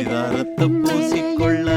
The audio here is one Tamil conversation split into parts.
பரிதாரத்தை பூசிக்கொள்ள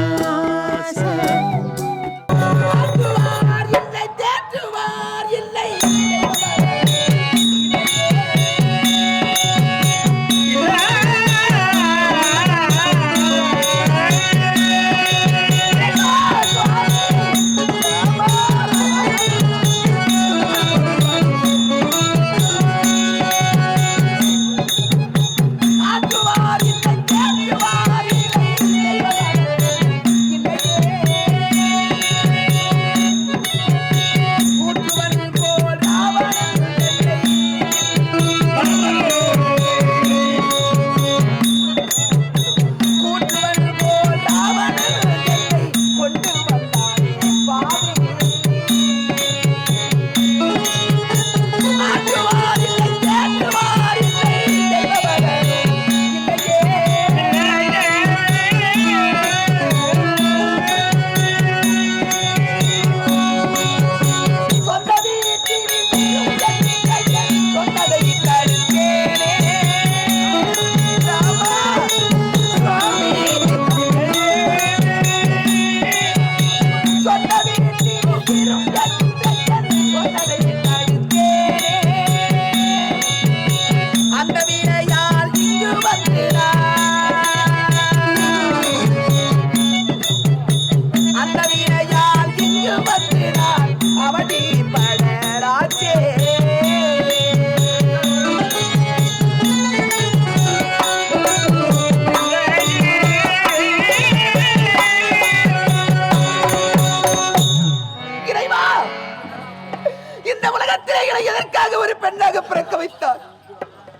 எதற்காக ஒரு பெண்ணாக பிறக்க வைத்தார்?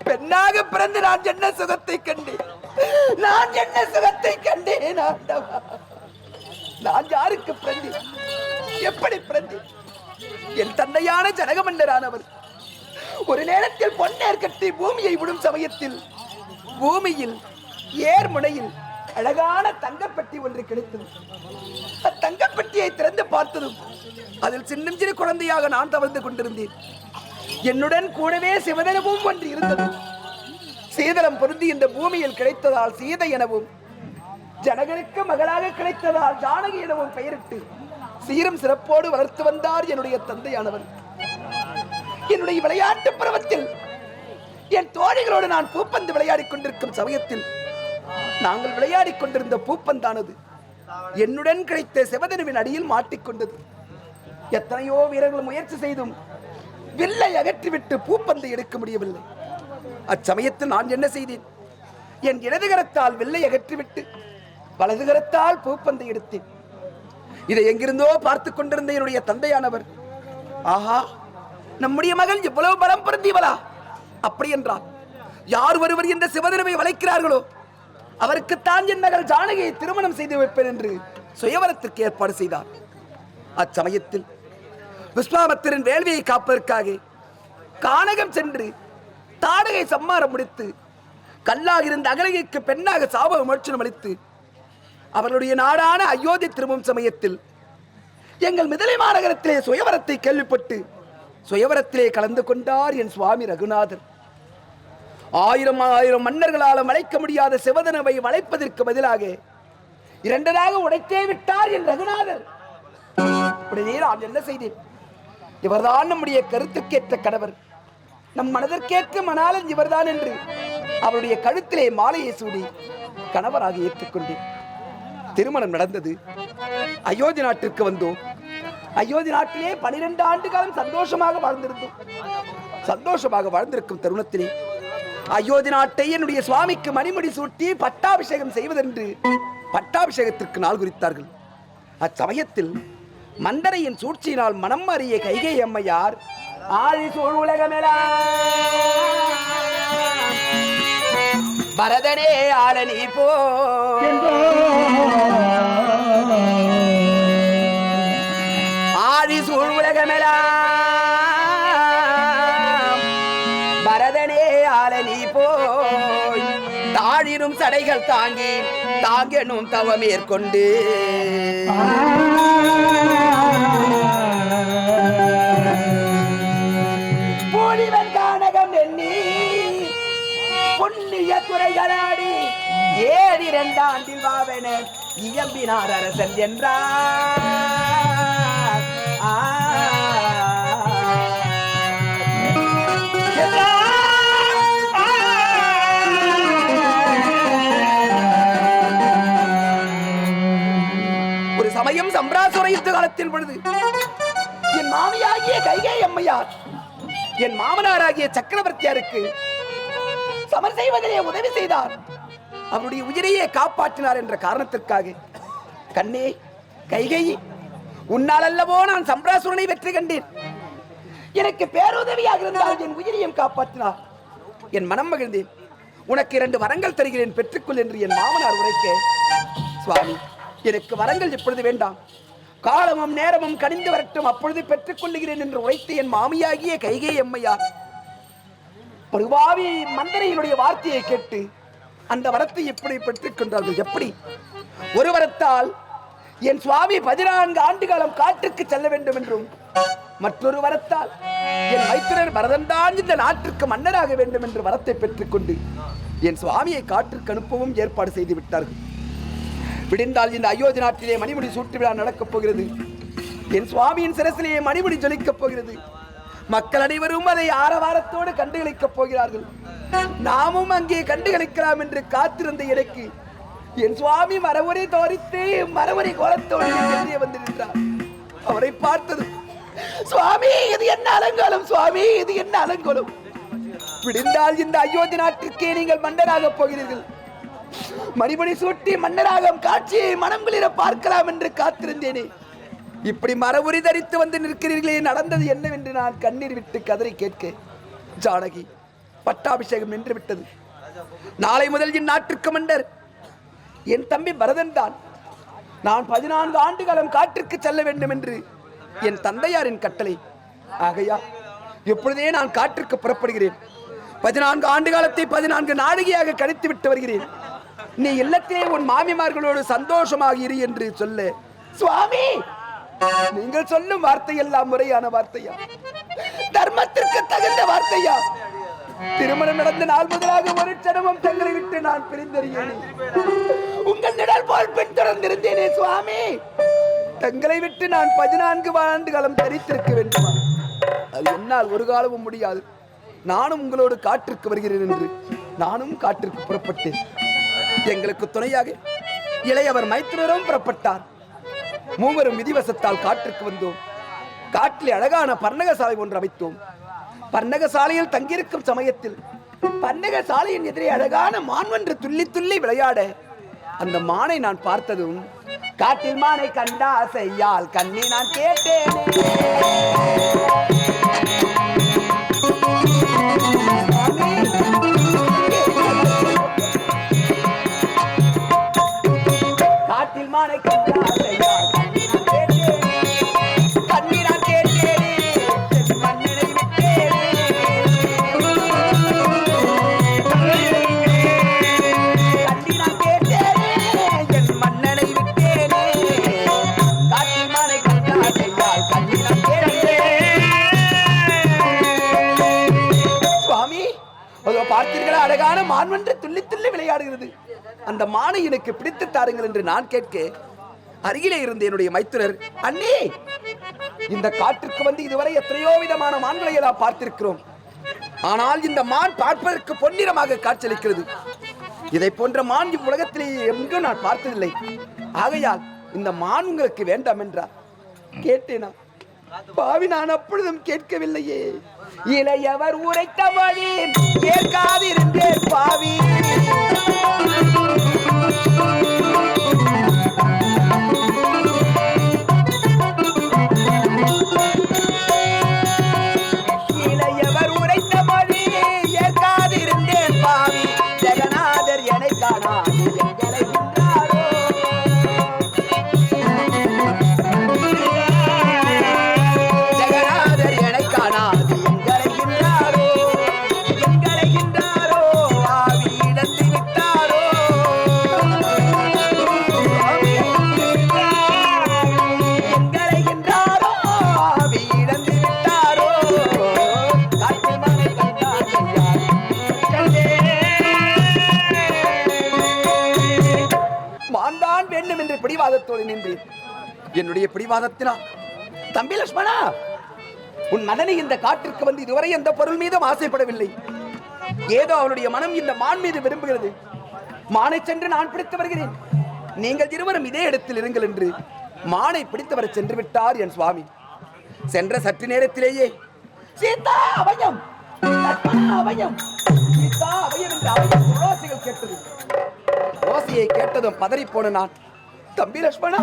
பெண்ணாக பிறந்து நான் என்ன சுகத்தை கண்டேன்? நான் என்ன சுகத்தை கண்டேன்? நான் யாருக்கு பிறந்தேன்? எப்படி பிறந்தேன்? என் தந்தையான ஜனகமண்டரானவர் ஒரு நேரத்தில் பொன்னேர் கட்டி பூமியை விடும் சமயத்தில் பூமியில் ஏர்முனையில் அழகான தங்கப்பெட்டி ஒன்று கிடைத்தது. தங்கப்பெட்டியை திறந்து பார்த்ததும் அதில் சின்னம் சிறு குழந்தையாக நான் தவழ்ந்து கொண்டிருந்தேன். என்னுடன் கூடவே சிவதனமும் ஒன்று இருந்தது. சீதளம் பொருந்தி இந்த பூமியில் கிடைத்ததால் சீதை எனவும், ஜனகருக்கு மகளாக கிடைத்ததால் ஜானகி எனவும் பெயரிட்டு சீரும் சிறப்போடு வளர்த்து வந்தார் என்னுடைய தந்தையானவர். என்னுடைய விளையாட்டு பருவத்தில் என் தோழிகளோடு நான் பூப்பந்து விளையாடிக் கொண்டிருக்கும் சமயத்தில் நாங்கள் விளையாடிக் கொண்டிருந்த பூப்பந்தானது என்னுடன் கிடைத்த சிவதனுவின் அடியில் மாட்டிக்கொண்டது. எத்தனையோ வீரர்கள் முயற்சி செய்தும் வில்லை அகற்றிவிட்டு பூப்பந்தை எடுக்க முடியவில்லை. அச்சமயத்தில் நான் என்ன செய்தேன்? என் இடது கரத்தால் வில்லை அகற்றிவிட்டு வலது கரத்தால் பூப்பந்தை எடுத்தேன். இதை எங்கிருந்தோ பார்த்து கொண்டிருந்த என்னுடைய தந்தையானவர், ஆஹா, நம்முடைய மகள் இவ்வளவு பலம் பொருந்தியவளா? அப்படி என்றால் யார் ஒருவர் இந்த சிவதனுவை வளைக்கிறார்களோ அவருக்குத்தான் என் மகள் ஜானகியை திருமணம் செய்து வைப்பேன் என்று சுயவரத்திற்கு ஏற்பாடு செய்தார். அச்சமயத்தில் விஸ்வாமித்திரன் வேள்வியை காப்பதற்காக கானகம் சென்று தாடகை சம்மாரம் முடித்து கல்லாக இருந்த அகலிகைக்கு பெண்ணாக சாப விமோசனம் அளித்து அவர்களுடைய நாடான அயோத்தி திரும்பும் சமயத்தில் எங்கள் மிதிலை மாநகரத்திலே சுயவரத்தை கேள்விப்பட்டு சுயவரத்திலே கலந்து கொண்டார் என் சுவாமி ரகுநாதர். ஆயிரம் ஆயிரம் மன்னர்களால் வளைக்க முடியாத சிவதனவை வளைப்பதற்கு பதிலாக இரண்டராக உடைத்தே விட்டார் என் ரகுநாதர். உடனே நான் என்ன செய்தேன்? இவர்தான் நம்முடைய கருத்துக்கேற்ற கணவர், நம் மனதிற்கேற்ற மணாளன் இவர்தான் என்று அவருடைய கழுத்திலே மாலையை சூடி கணவராக ஏற்றுக்கொண்டேன். திருமணம் நடந்தது. அயோத்தி நாட்டிற்கு வந்தோம். அயோத்தி நாட்டிலே 12 ஆண்டு காலம் சந்தோஷமாக வாழ்ந்திருந்தோம். சந்தோஷமாக வாழ்ந்திருக்கும் தருணத்திலே அயோத்தி நாட்டை என்னுடைய சுவாமிக்கு மணிமுடி சூட்டி பட்டாபிஷேகம் செய்வதென்று பட்டாபிஷேகத்திற்கு நாள் குறித்தார்கள். அச்சமயத்தில் மந்தரையின் சூழ்ச்சியினால் மனம் மாறிய கைகை அம்மையார், ஆதி சூழ் உலகமெல்லாம் பரதனே ஆளனி போ, ஆதி சூழ் உலகமெல்லாம் பரதனே ஆளனி போய் தாழிரும் சடைகள் தாங்கி தாங்கெனும் தவமேற்கொண்டு பூலிவன் கானகம் எண்ணி புண்ணிய துறைகளாடி ஏறி 12 ஆண்டில் வாவென இயம்பினார் அரசன் என்றார். ஒரு சமயம் சம்பிராசுர யுத்த காலத்தின் பொழுது என் மாமியாகிய கைகேயி அம்மையார் என் மாமனாராகிய சக்கரவர்த்தியாருக்கு சமர் செய்வதிலே உதவி செய்தார். அவருடைய உயிரையே காப்பாற்றினார் என்ற காரணத்திற்காக கண்ணே கைகேயி, உன்னால் அல்லவோ நான் சம்பிராசுரனை வெற்றி கண்டேன். எனக்கு பேருதவியாக இருந்தால் என் உயிரையும் காப்பாற்றினார். என் மனம் மகிழ்ந்தேன். உனக்கு 2 வரங்கள் தருகிறேன், பெற்றுக்கொள் என்று என் மாமனார் உரைக்க, சுவாமி எனக்கு வரங்கள் இப்பொழுது வேண்டாம், காலமும் நேரமும் கனிந்து வரட்டும், அப்பொழுது பெற்றுக் கொள்ளுகிறேன் என்று உரைத்த என் மாமியாகிய கைகேயி அம்மையார் பருவாவி மந்திரையினுடைய வார்த்தையை கேட்டு அந்த வரத்தை எப்படி பெற்றுக் கொண்டார்கள்? எப்படி? ஒரு வரத்தால் என் சுவாமி 14 ஆண்டு காலம் காட்டுக்கு செல்ல வேண்டும் என்றும், மற்றொரு வரத்தால் என் மைத்துனர் பரதன் தான் இந்த நாட்டிற்கு மன்னராக வேண்டும் என்று வரத்தை பெற்றுக்கொண்டு என் சுவாமியை காற்றுக்கு அனுப்பவும் ஏற்பாடு செய்து விட்டார்கள். விடிந்தால் இந்த அயோத்தி நாட்டிலே மணிமுடி சூட்டு விழா நடக்கப் போகிறது. என் சுவாமியின் சிரசிலேயே மணிமுடி ஜொலிக்கப் போகிறது. மக்கள் அனைவரும் அதை ஆரவாரத்தோடு கண்டுகளிக்கப் போகிறார்கள். நாமும் அங்கே கண்டுகளிக்கலாம் என்று காத்திருந்த எனக்கு என் சுவாமி மரவரை தோரித்து மரவரை கோலத்தோடு வெளியே வந்து நின்றார். அவரை பார்த்தது, சுவாமி இது என்ன அலங்கோலம், சுவாமி இது என்ன அலங்கோலம், விடிந்தால் இந்த அயோத்தி நாட்டிற்கே நீங்கள் மன்னராக போகிறீர்கள், மணிமணி சூட்டி மன்னராக காட்சியை மனம் குளிர பார்க்கலாம் என்று காத்திருந்தேனே, இப்படி மரபுரி தரித்து வந்து நிற்கிறீர்களே, நடந்தது என்னவென்று நான் கண்ணீர் விட்டு கதறி கேட்க, ஜானகி பட்டாபிஷேகம் நின்று விட்டது. நாளை முதல் என் நாட்டிற்கு மன்னர் என் தம்பி பரதன் தான். நான் 14 ஆண்டு காலம் காட்டிற்கு செல்ல வேண்டும் என்று என் தந்தையாரின் கட்டளை. ஆகையா எப்பொழுதே நான் காட்டிற்கு புறப்படுகிறேன். 14 ஆண்டு காலத்தை 14 நாழிகையாக கழித்து விட்டு வருகிறேன். நீ இல்லத்தே உன் மாமிமார்களோடு சந்தோஷமாக இரு என்று சொல்ல, சுவாமி நீங்கள் சொல்லும் வார்த்தை எல்லாம் முறையான வார்த்தையா, தர்மத்திற்கு தகுந்த வார்த்தையா? திருமணம் நடந்த நாள் முதலாக ஒரு சடமும் தங்களை விட்டு நான் பிரிந்தறியேன். உங்கள் நிழல் போல் பின்தொடர்ந்திருந்தேனே சுவாமி, தங்களை விட்டு நான் 14 ஆண்டு காலம் தரித்திருக்க வேண்டுமா? அது என்னால் ஒரு காலமும் முடியாது. நானும் உங்களோடு காட்டிற்கு வருகிறேன் என்று நானும் காட்டிற்கு புறப்பட்டேன். எங்களுக்கு துணையாக இளையவர் மைத்துனரும் புறப்பட்டார். மூவரும் விதிவசத்தால் காட்டிற்கு வந்தோம். காட்டிலே அழகான பர்ணக சாலை ஒன்று அமைத்தோம். பர்ணக சாலையில் தங்கியிருக்கும் சமயத்தில் பர்ணக சாலையின் எதிரே அழகான மான் ஒன்று துள்ளி துள்ளி விளையாட அந்த மானை நான் பார்த்ததும், காட்டில் மானை கண்டா செய்யால் கண்ணி நான் கேட்டேனே, காட்டில் மானை கண்டா செய்யால் கண்ணி நான் கேட்டேனே, மன்னனை விட்டேனே, கண்ணி நான் கேட்டேனே, என் மன்னனை விட்டேனே, காட்டில் மானை கண்டா செய்யால் கண்ணி நான் கேட்டேனே. சுவாமி அதோ பார்த்தீர்களா, அழகான மான் ஒன்று துள்ளி துள்ளி விளையாடுகிறது. அந்த மானை எனக்கு பிடித்து தாருங்கள் என்று நான் கேட்க, அருகிலே இருந்த என்னுடைய மைத்துனர், அண்ணே இந்த காட்டிற்கு வந்து இதுவரை எத்தனையோ விதமான மான்களை எல்லாம் பார்த்திருக்கிறோம். ஆனால் இந்த மான் பார்ப்பதற்கு பொன்னிறமாக காட்சியளிக்கிறது. இதை போன்ற மான் இவ்வுலகத்திலேயே எங்கும் நான் பார்த்ததில்லை. ஆகையால் இந்த மான் உங்களுக்கு வேண்டாம் என்றார். கேட்டேனா? பாவி, நான் அப்பொழுதும் கேட்கவில்லையே. இளையவர் உரைத்த வழி கேட்காதிருந்தேன் பாவி. இளையவர் உரைத்த வழி ஏற்காதிருந்தேன் பாவி. ஜெகநாதர் என்னை காணாது எங்களை கின்றாரோ, ஜெகநாதர் என்னை காணாது எங்களை கின்றாரோ, எங்களை கின்றாரோ, ஆவி இழந்து விட்டாரோ, எங்களை கின்றாரோ, ஆவி இழந்து விட்டாரோ, காட்டில் மனை கண்டார் செய்யார் கண்டே. தான் வேண்டும் என்று பிடிவாதத்தோடு நின்றேன். என்னுடைய பிடிவாதத்தினால் தம்பி லட்சுமணா, உன் மதனி இந்த காட்டிற்கு வந்து இதுவரை எந்த பொருள் மீதும் ஆசைப்படவில்லை. ஏதோ அவளுடைய மனம் இந்த மான் மீது விரும்புகிறது. மானை சென்று நான் பிடித்து வருகிறேன், நீங்கள் இருவரும் இதே இடத்தில் இருங்கள் என்று மானை பிடித்து வர சென்று விட்டார் என் சுவாமி. சென்ற சற்று நேரத்திலேயே சீதா அபயம், அபயம், சீதா அபயம் என்ற அபயம் ஓசைகள் கேட்டது. ஓசையை கேட்டதும் பதறி போன நான், தம்பி லட்சுமணா,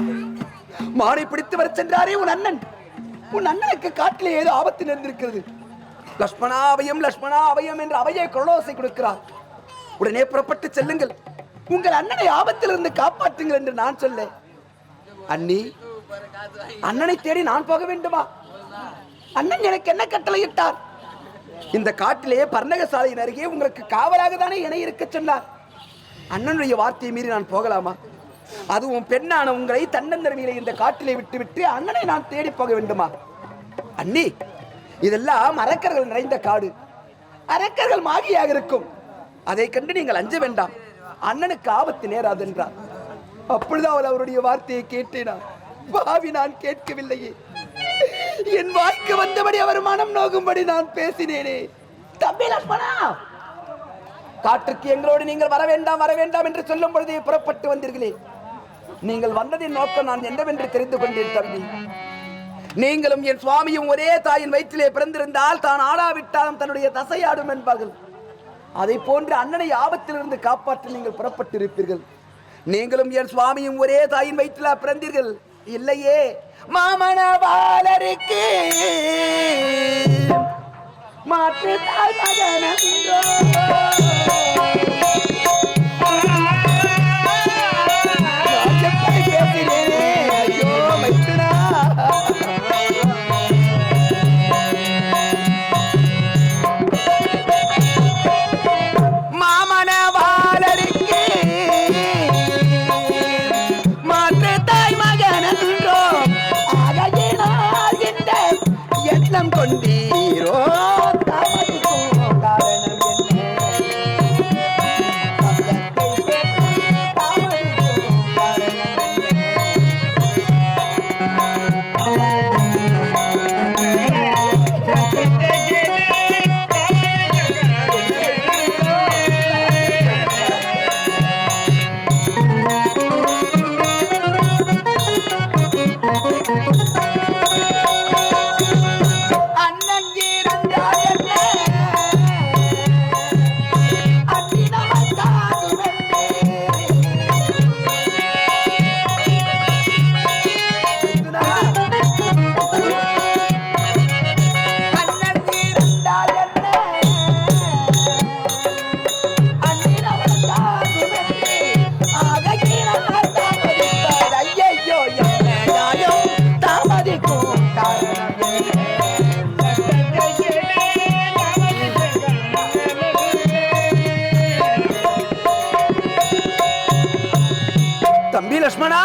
மானை பிடித்து வர சென்றாரே உன் அண்ணன், உன் அண்ணனுக்கு காட்டிலே ஏதோ ஆபத்து நேர்ந்திருக்கிறது. லட்சுமணா அபயம், லட்சுமணா அபயம் என்று அவையை குரலோசை கொடுக்கிறார். உடனே புறப்பட்டு செல்லுங்கள், உங்கள் அண்ணனை ஆபத்திலிருந்து காப்பாற்றுங்கள் என்று நான் சொல்ல, அண்ணி, அண்ணனை தேடி நான் போக வேண்டுமா? அண்ணன் எனக்கு என்ன கட்டளையிட்டார்? இந்த காட்டிலே பர்ணகசாலையின் அருகே உங்களுக்கு காவலாக தானே என இருக்க சொன்னார். அண்ணனுடைய வார்த்தையை மீறி நான் போகலாமா? அதுவும் பெண்ணான உங்களை தன்னந்தரவியிலே இந்த காட்டிலே விட்டுவிட்டு அண்ணனை நான் தேடி போக வேண்டுமா? அண்ணி, இதெல்லாம் அரக்கர்கள் நிறைந்த காடு, அரக்கர்கள் மாகியாக இருக்கும். அதை கண்டு நீங்கள் அஞ்ச வேண்டாம், அண்ணனுக்கு ஆபத்து நேராது என்றார். அப்பொழுது அவருடைய வார்த்தையை கேட்டேனா? பாவி, நான் கேட்கவில்லையே. என் வாய்க்கு வந்தபடி அவர் மனம் நோகும்படி நான் பேசினேனே. தம்பி லட்சுமணா, காற்றுக்கு எங்களோடு நீங்கள் வர வேண்டாம் வர வேண்டாம் என்று சொல்லும் பொழுதே புறப்பட்டு வந்தீர்களே, நீங்கள் வந்ததின் நோக்கம் நான் என்னவென்று தெரிந்து கொண்டேன் தம்பி. நீங்களும் என் சுவாமியும் ஒரே தாயின் வயிற்றிலே பிறந்திருந்தால் தான் ஆடாவிட்டாலும் தன்னுடைய தசையாடும் என்பார்கள். அதை போன்று அண்ணனை ஆபத்திலிருந்து காப்பாற்ற நீங்கள் புறப்பட்டு இருப்பீர்கள். நீங்களும் என் சுவாமியும் ஒரே தாயின் வயிற்றில் பிறந்தீர்கள் இல்லையே? மாமனவாளருக்கு மாற்று தாய் மகனன்றோ, ஐயோ மைத்துனா, மாமனவாளருக்கு மாற்று தாய் மகனன்றோ, ஆகையினாகின்ற எண்ணம் கொண்டீரோ, தாமதிக்கும் காரணம் லட்சுமணா,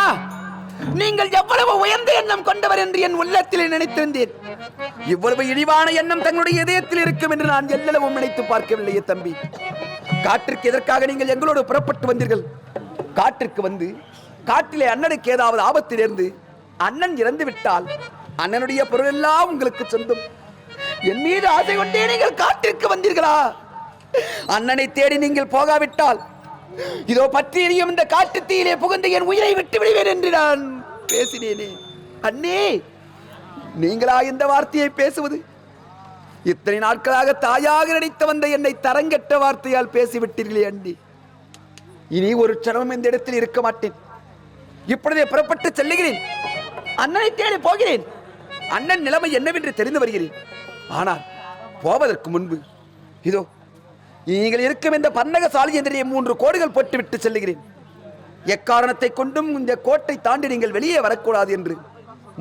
நீங்கள் எவ்வளவு உயர்ந்த எண்ணம் கொண்டவர் என்று என் உள்ளத்தில் நினைத்திருந்தேன். இவ்வளவு இழிவான எண்ணம் தங்களுடைய இதயத்தில் இருக்கும் என்று நான் எல்லளவும் நினைத்து பார்க்கவில்லையே தம்பி. காட்டிற்கு எதற்காக நீங்கள் எங்களோடு புறப்பட்டு வந்தீர்கள்? காட்டிற்கு வந்து காட்டிலே அண்ணனுக்கு ஏதாவது ஆபத்து நேர்ந்து அண்ணன் இறந்து விட்டால் அண்ணனுடைய பொருள் எல்லாம் உங்களுக்கு சொந்தம். என் மீது ஆசை கொண்டே நீங்கள் காட்டிற்கு வந்தீர்களா? அண்ணனை தேடி நீங்கள் போகாவிட்டால் இதோ பற்றி எரியும் இந்த காட்டு தீயிலே புகுந்து என் உயிரை விட்டு விடுவேன் என்று நான் பேசினேனே. அண்ணே, நீங்களா இந்த வார்த்தையை பேசுவது? இத்தனை நாட்களாக தாயாக நினைத்து வந்த என்னை தரங்கெட்ட வார்த்தையால் பேசிவிட்டீர்களே அண்ணி. இனி ஒரு க்ஷணமும் இந்த இடத்தில் இருக்க மாட்டேன். இப்பொழுதே புறப்பட்டு செல்லுகிறேன், அண்ணனை தேடி போகிறேன். அண்ணன் நிலைமை என்னவென்று தெரிந்து வருகிறேன். ஆனால் போவதற்கு முன்பு இதோ நீங்கள் இருக்கும் இந்த பன்னகசாலை எதிரே 3 கோடுகள் போட்டுவிட்டு செல்லுகிறேன். எக்காரணத்தை கொண்டும் இந்த கோட்டை தாண்டி நீங்கள் வெளியே வரக்கூடாது என்று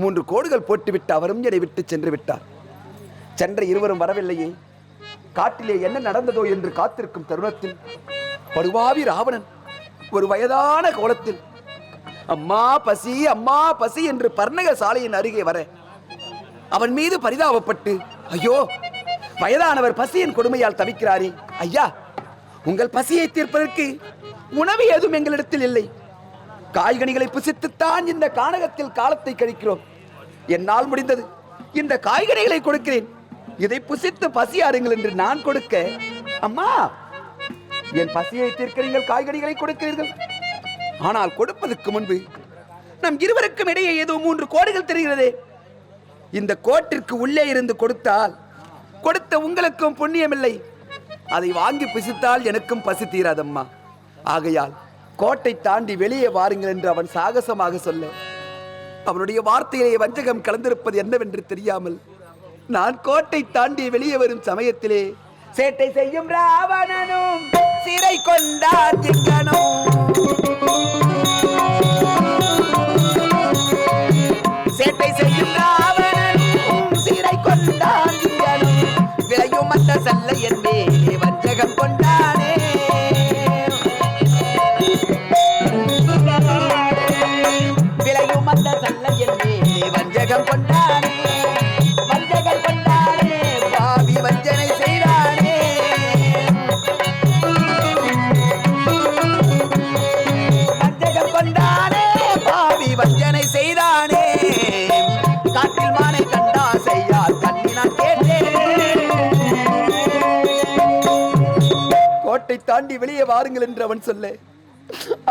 3 கோடுகள் போட்டுவிட்டு அவரும் என்னை விட்டு சென்று விட்டார். சென்ற இருவரும் வரவில்லையே. காட்டிலே என்ன நடந்ததோ என்று காத்திருக்கும் தருணத்தில் படுவாவி ராவணன் ஒரு வயதான கோலத்தில் அம்மா பசி அம்மா பசி என்று பர்ணகசாலையின் அருகே வர அவன் மீது பரிதாபப்பட்டு, ஐயோ வயதானவர் பசியின் கொடுமையால் தவிக்கிறாரே, ஐயா உங்கள் பசியை தீர்ப்பதற்கு உணவு ஏதும் எங்களிடத்தில் இல்லை, காய்கனிகளை புசித்துத்தான் இந்த கானகத்தில் காலத்தை கழிக்கிறோம். என்னால் முடிந்தது இந்த காய்கனிகளை கொடுக்கிறேன். இதை புசித்து பசியாருங்கள் என்று நான் கொடுக்க, அம்மா என் பசியை தீர்க்க நீங்கள் காய்கனிகளை கொடுக்கிறீர்கள். ஆனால் கொடுப்பதற்கு முன்பு நம் இருவருக்கும் இடையே ஏதோ 3 கோடுகள் தெரிகிறதே. இந்த கோட்டிற்கு உள்ளே இருந்து கொடுத்தால் கொடுத்த உங்களுக்கும் புண்ணியமில்லை, அதை வாங்கி புசித்தால் எனக்கும் பசி தீராதம்மா. ஆகையால் கோட்டை தாண்டி வெளியே வாருங்கள் என்று அவன் சாகசமாக சொல்ல, அவனுடைய வார்த்தையிலே வஞ்சகம் கலந்திருப்பது என்னவென்று தெரியாமல் நான் கோட்டை தாண்டி வெளியே வரும் சமயத்திலே சேட்டை செய்யும் ராவணனும் சிறை கொண்டான் சிங்கனும், சேட்டை செய்யும் ராவணனும் சிறை கொண்டான் சிங்கனும், விளையும் அந்த சல்லை என்பே வஞ்சகம் கொண்டானே. விளையும் அந்த சல்லை என்பே வஞ்சகம் கொண்டானே, வஞ்சகம் கொண்டானே, பாவி வஞ்சனை செய்தானே. வஞ்சகம் கொண்டானே, பாவி வஞ்சனை செய்தானே. காட்டில் மானை கண்டா செய்யார் கண்ணினான் கேட்டேன். கோட்டை தாண்டி வெளியே வாருங்கள் என்று அவன் சொல்ல,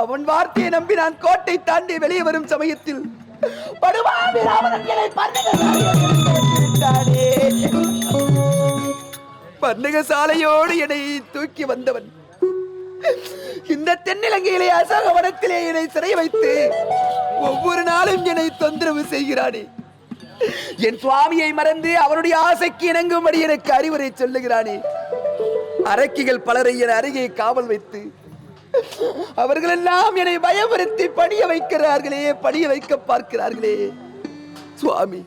அவன் வார்த்தையை நம்பி நான் கோட்டை தாண்டி வெளியே வரும் சமயத்தில் பன்னக சாலையோடு என்னை தூக்கி வந்தவன் இந்த தென்னிலங்கையிலே அசோகவனத்திலே என்னை சிறை வைத்து ஒவ்வொரு நாளும் என்னை தொந்தரவு செய்கிறானே. என் சுவாமியை மறந்து அவருடைய ஆசைக்கு இணங்கும்படி எனக்கு அறிவுரை சொல்லுகிறானே. அரக்கிகள் பலரை என் அருகே காவல் வைத்து அவர்கள் எல்லாம் என்னை பயமுறுத்தி பணிய வைக்கிறார்களே, பணிய வைக்க பார்க்கிறார்களே. சுவாமி,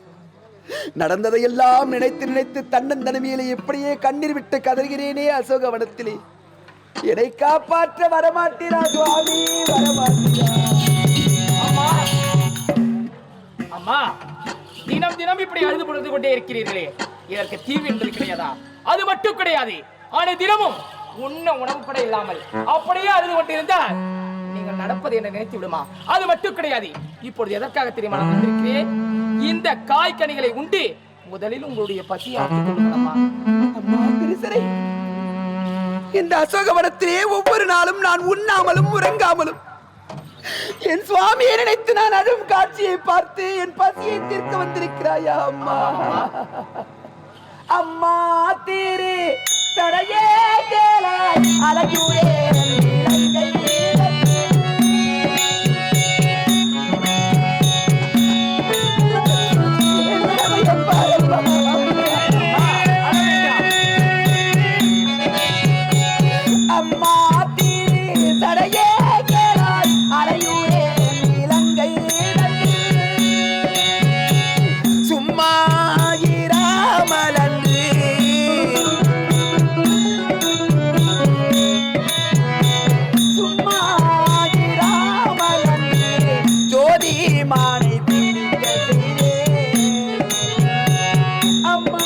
நடந்ததையெல்லாம் நினைத்து நினைத்து தன்னந்தனிமையிலே எப்படியே கண்ணீர் விட்டு கதறுகிறேனே. அசோகவனத்திலே என்னை காப்பாற்ற வரமாட்டீரா சுவாமி, வரமாட்டீரா? அம்மா, தினம் தினம் இப்படி அழுது பொழுது கொண்டே இருக்கிறீர்களே, இதற்கு தீர்வு என்பது கிடையாதா? அது மட்டும் கிடையாது. ஆனா தினமும் உண்ண உணவுப்பட இல்லாமல் அப்படியே அழுது கொண்டிருந்தால் நீங்கள் நடப்பது என்ன நினைத்து விடுமா? அது மட்டும் கிடையாது. இப்பொழுது எதற்காக தெரியுமா நான் வந்திருக்கிறேன்? இந்த காய்கனிகளை உண்டு முதலில் உங்களுடைய பசியை ஆற்றிக் கொள்ளுங்களம்மா. அம்மா திருசரை, இந்த அசோகவனத்திலே ஒவ்வொரு நாளும் நான் உண்ணாமலும் உறங்காமலும் என் சுவாமியை நினைத்து நான் அழும் காட்சியை பார்த்து என் பசியை தீர்க்க வந்திருக்கிறாயா அம்மா? அம்மா திரு தடையே கேளாய் அழகுரே அம்மா திரு தடையே கேளாய் அழகுரே இலங்கை சும்மா இராமலன்று சும்மா இராமலன்று ஜோதி மானை பிடிக்க செய்தேன் அம்மா.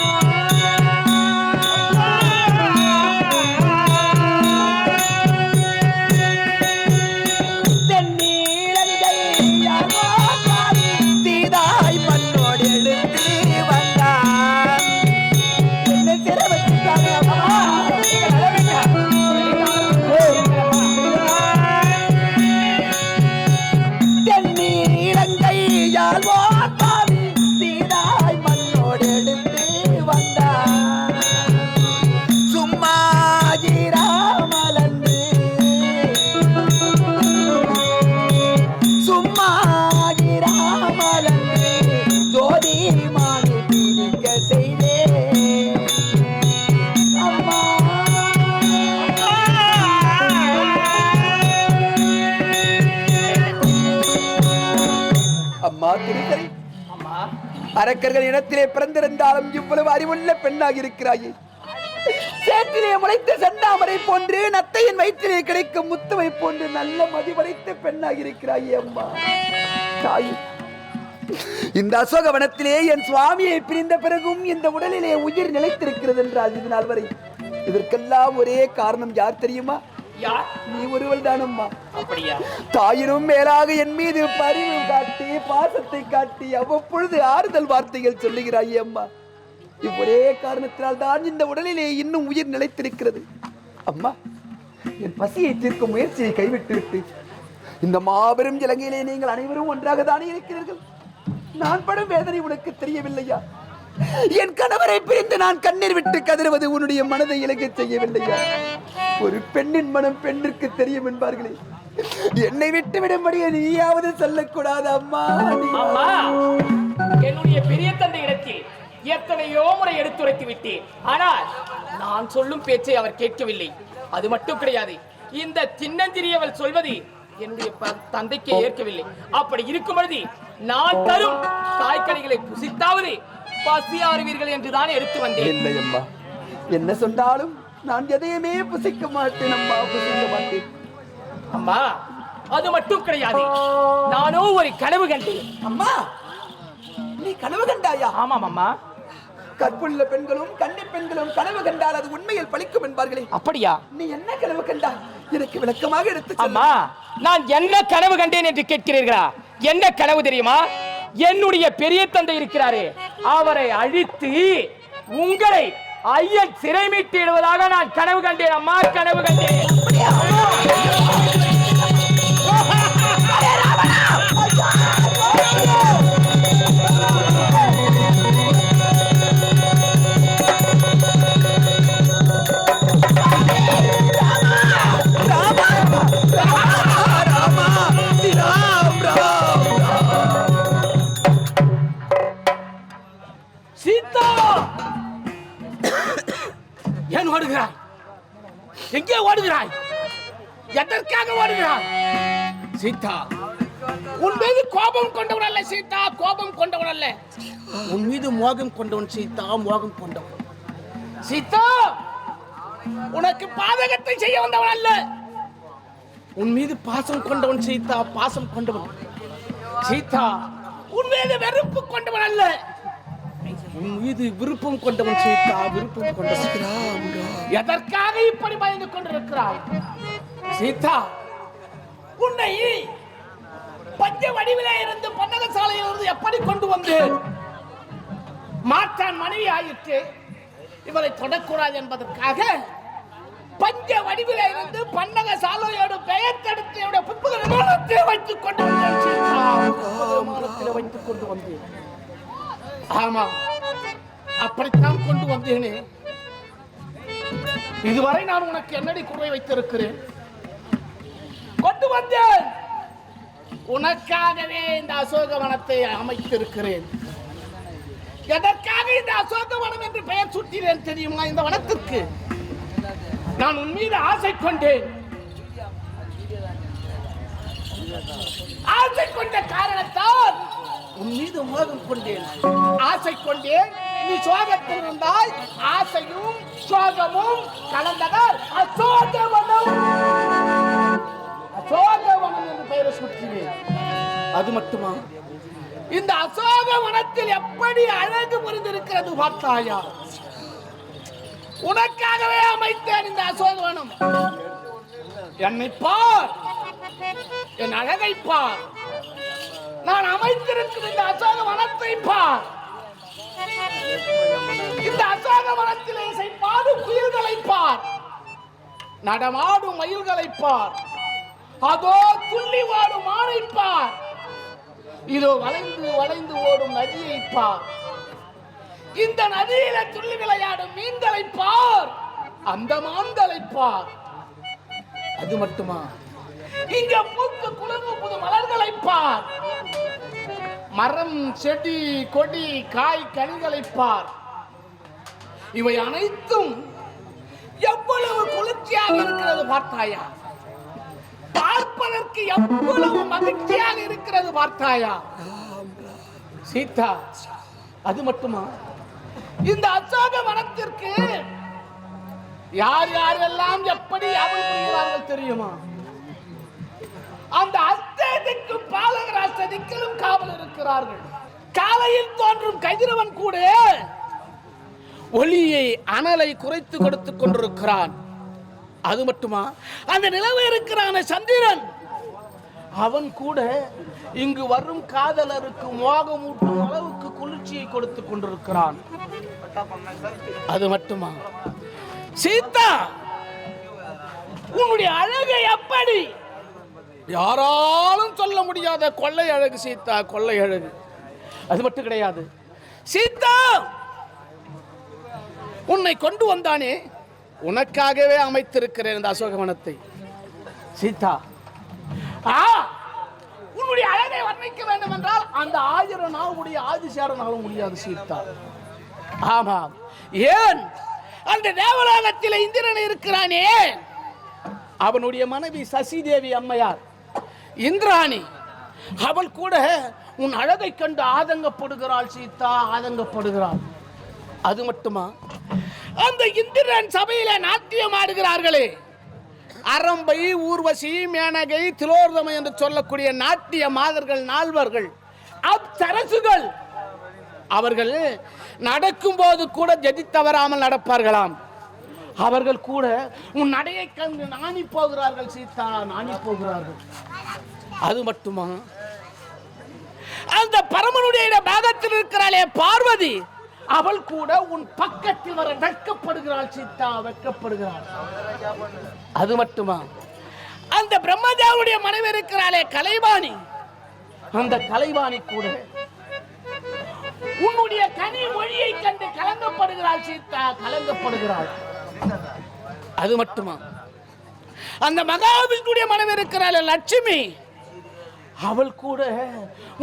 தென்னீழங்கை தீதாய் மண்ணோடு எடுத்து வந்தான். என்னை சிறை வச்சுட்டாங்க அம்மா. தென்னீழங்கையால் ஓட்டாவி தீதாய் மண்ணோடு எடுத்து வந்தான். சும்மா இராமலன்று சும்மா இராமலன்று ஜோதி மானை பிடிக்க செய்தேன் அம்மா. அம்மா திருக்கரை, அம்மா, அரக்கர்கள் இனத்திலே பிறந்திருந்தாலும் இவ்வளவு அறிவுள்ள பெண்ணாக இருக்கிறாயே. சேற்றிலே முளைத்த செந்தாமரை போன்று நத்தையின் வயிற்றிலே கிடைக்கும் முத்துவை போன்று நல்ல மதிவடைத்த பெண்ணாக இருக்கிறாயே அம்மா. தாய், இந்த அசோகவனத்திலே என் சுவாமியை பிரிந்த பிறகும் இந்த உடலிலே உயிர் நிலைத்திருக்கிறது என்றால் இது நாள் வரை இதற்கெல்லாம் ஒரே காரணம் யார் தெரியுமா? யார்? நீ ஒருவள் தானம்மா. அப்படியா? தாயினும் மேலாக என் மீது பரிவு காட்டி பாசத்தை காட்டி அவ்வப்பொழுது ஆறுதல் வார்த்தைகள் சொல்லுகிறாய் அம்மா. இவ்வொரே காரணத்தினால் தான் இந்த உடலிலே இன்னும் உயிர் நிலைத்திருக்கிறது. அம்மா, என் பசியை தீர்க்கும் முயற்சியை கைவிட்டு விட்டு இந்த மாபெரும் இலங்கையிலே நீங்கள் அனைவரும் ஒன்றாக தானே இருக்கிறீர்கள். நான் படும் வேதனை உனக்கு தெரியவில்லையா? என் கணவரை பிரிந்து நான் கண்ணீர் விட்டு கதறுவது உன்னுடைய மனதை இலங்க செய்யவில்லையா? ஒரு பெண்ணின் மனம் பெண்ணிற்கு தெரியும் என்பார்களே, என்னை விட்டு விடும்படியே நீயாவது சொல்லக்கூடாது அம்மா. அம்மா, என்னுடைய பெரிய தந்தை இடத்தில் எத்தனையோ முறை எடுத்துரைத்து விட்டேன். ஆனால் நான் சொல்லும் பேச்சை அவர் கேட்கவில்லை. அது மட்டும் கிடையாது, இந்த சின்னஞ்சிறியவள் சொல்வது என்னுடைய தந்தைக்கு ஏற்கவில்லை. அப்படி இருக்கும் பொழுது நான் தரும் காய்கறிகளை புசித்தாவது பசி ஆறுவீர்கள் என்றுதான் எடுத்து வந்தேன். இல்லை அம்மா, என்ன சொன்னாலும் நான் எதையுமே புசிக்க மாட்டேன் அம்மா, புசிக்க மாட்டேன். அம்மா, அது மட்டும் கிடையாது, நானும் ஒரு கனவு கண்டேன். அம்மா, நீ கனவு கண்டாயா? ஆமாம் அம்மா. கற்புள்ள பெண்களும் கன்னி பெண்களும் கனவு கண்டால் அது உண்மையில் பலிக்கும் என்பார்களே, அப்படியா? நீ என்ன கனவு கண்டாய்? எனக்கு விளக்கமாக எடுத்து சொல்லு. அம்மா, நான் என்ன கனவு கண்டேன் என்று கேட்கிறீர்களா? என்ன கனவு தெரியுமா? என்னுடைய பெரிய தந்தை இருக்கிறாரே, அவரை அழித்து உங்களை ஐயன் சிறை மீட்டிடுவதாக நான் கனவு கண்டேன் அம்மா, கனவு கண்டேன். சீதா, ஏன் ஓடுகிறாய்? எங்கே ஓடுகிறாய்? எதற்காக ஓடுகிறாய்? சீதா, உன் மீது கோபம் கொண்டவன் அல்ல சீதா, கோபம் கொண்டவன் அல்ல. உன் மீது மோகம் கொண்டவன் சீதா, மோகம் கொண்டவன். சீதா, உனக்கு பாதகத்தை செய்ய வந்தவன் அல்ல. உன் மீது பாசம் கொண்டவன் சீதா, பாசம் கொண்டவன். சீதா, உன் மீது வெறுப்பு கொண்டவன் அல்ல, உன் மீது விருப்பம் கொண்டவன் சீதா, விருப்பம் கொண்டவன். எதற்காக இப்படி பயந்து கொண்டிருக்கிறாய்? சீதா, உன்னை பஞ்ச வடிவிலே இருந்து பன்னக சாலையில் இருந்து எப்படி கொண்டு வந்து மாற்றான் மனைவி ஆயிற்று. இவரை தொடக்கூடாது என்பதற்காக பஞ்ச வடிவிலே இருந்து பன்னக சாலையோடு பெயர்த்தெடுத்து புத்தக நிறுவனத்தில் வைத்துக் கொண்டு வந்தேன் சீதா, விமானத்தில் வைத்துக் கொண்டு வந்தேன். ஆமா, அப்படித்தான் கொண்டு வந்தேனே. இதுவரை நான் உனக்கு என்னடி குறை வைத்திருக்கிறேன்? கொண்டு வந்தேன். உனக்காகவே இந்த அசோகவனத்தை அமைத்திருக்கிறேன். எதற்காக இந்த அசோகவனம் என்று பெயர் சூட்டினேன் தெரியுமா? இந்த வனத்திற்கு நான் உன் மீது ஆசை கொண்டேன். ஆசை கொண்ட காரணத்தால் உன் மீது மோகம் கொண்டேன். ஆசை கொண்டேன், நீ சோகத்தில் இருந்தால் ஆசையும் சோகமும் கலந்ததால் அசோகவனம், அசோகவனம் என்று பெயரை சுற்றினேன். அது மட்டுமா, இந்த அசோகவனத்தில் எப்படி அழகு புரிந்திருக்கிறது பார்த்தாயா? உனக்காகவே அமைத்தேன் இந்த அசோகவனம். என்னை பார், என் அழகை பார், நான் அமைத்திருக்கிற இந்த அசோக வனத்தை பார். இந்த அசோக வனத்திலே இசைப்பாடும் குயில்களை பார், நடமாடும் மயில்களை பார், அதோ துள்ளி வாடும் மானை பார், இதோ வளைந்து வளைந்து ஓடும் நதியை பார், இந்த நதியில துள்ளி விளையாடும் மீன்களை பார், அந்த மான்களை பார். அது மட்டுமா, இங்க பூத்து குலுங்கும் புது மலர்களை பார், மரம் செடி கொடி காய் கனிகளை பார். இவை அனைத்தும் எவ்வளவு குளிர்ச்சியாக இருக்கிறது பார்த்தாயா? பார்ப்பதற்கு எவ்வளவு மகிழ்ச்சியாக இருக்கிறது பார்த்தாயா சீதா? அது மட்டுமா, இந்த அசோக வனத்திற்கு யார் யாரெல்லாம் எப்படி அவள் புரிகிறார்கள் தெரியுமா? அந்த அஸ்ததிக்கு பாலகர் அஸ்ததிக்கிலும் காவல் இருக்கிறார்கள். காலையில் தோன்றும் கதிரவன் கூட ஒளியை அனலை குறைத்து கொடுத்துக் கொண்டிருக்கிறான். அது மட்டுமா, அந்த நிலவு இருக்கிறான சந்திரன், அவன் கூட இங்கு வரும் காதலருக்கு மோகமூட்டும் அளவுக்கு குளிர்ச்சியை கொடுத்து கொண்டிருக்கிறான். அது மட்டுமா சீதா, உன்னுடைய அழகை எப்படி யாராலும் சொல்ல முடியாத கொள்ளை அழகு சீதா, கொள்ளை அழகு. அது மட்டும் கிடையாது சீதா, உன்னை கொண்டு வந்தானே, உனக்காகவே அமைத்திருக்கிறேன் இந்த அசோகவனத்தை. சீதா, உன்னுடைய அழகை வர்ணிக்க வேண்டும் என்றால் அந்த 1000 நாளுடைய ஆதிசேரனாலும் முடியாது சீதா. ஆமாம், ஏன் அந்த தேவலோகத்தில் இந்திரன் இருக்கிறானே, அவனுடைய மனைவி சசிதேவி அம்மையார் இந்திராணி, அவள் கூட உன் அழகை கண்டு ஆதங்கப்படுகிறாள் சீதா, ஆதங்கப்படுகிறாள். அது மட்டுமா, அந்த இந்திரன் சபையில நாட்டியம் ஆடுகிறார்களே, அரம்பை, ஊர்வசி, மேனகை, திலோர்தமை என்று சொல்லக்கூடிய நாட்டிய மாதர்கள், நால்வர்கள், அப்சரசுகள், அவர்கள் நடக்கும் போது கூட ஜதி தவறாமல் நடப்பார்களாம். அவர்கள் கூட உன் நடையை கண்டு நாணி போகிறார்கள் சீதா, நாணி போகிறார்கள். அது மட்டுமா, அந்த பரமனுடைய பாகத்தில் இருக்கிறாளே பார்வதி, அவள் கூட உன் பக்கத்தில் வர வெட்கப்படுகிறாள் சீதா, வெட்கப்படுகிறாள். அது மட்டுமா, அந்த பிரம்மதேவனுடைய மனைவி இருக்கிறாளே கலைவாணி, அந்த கலைவாணி கூட உன்னுடைய கனி மொழியை கண்டு கலங்கப்படுகிறாள் சீதா, கலங்கப்படுகிறாள். அது மட்டுமா, அந்த மகாவிஷ்ணுடைய மனைவி இருக்கிறாளே லட்சுமி, அவள் கூட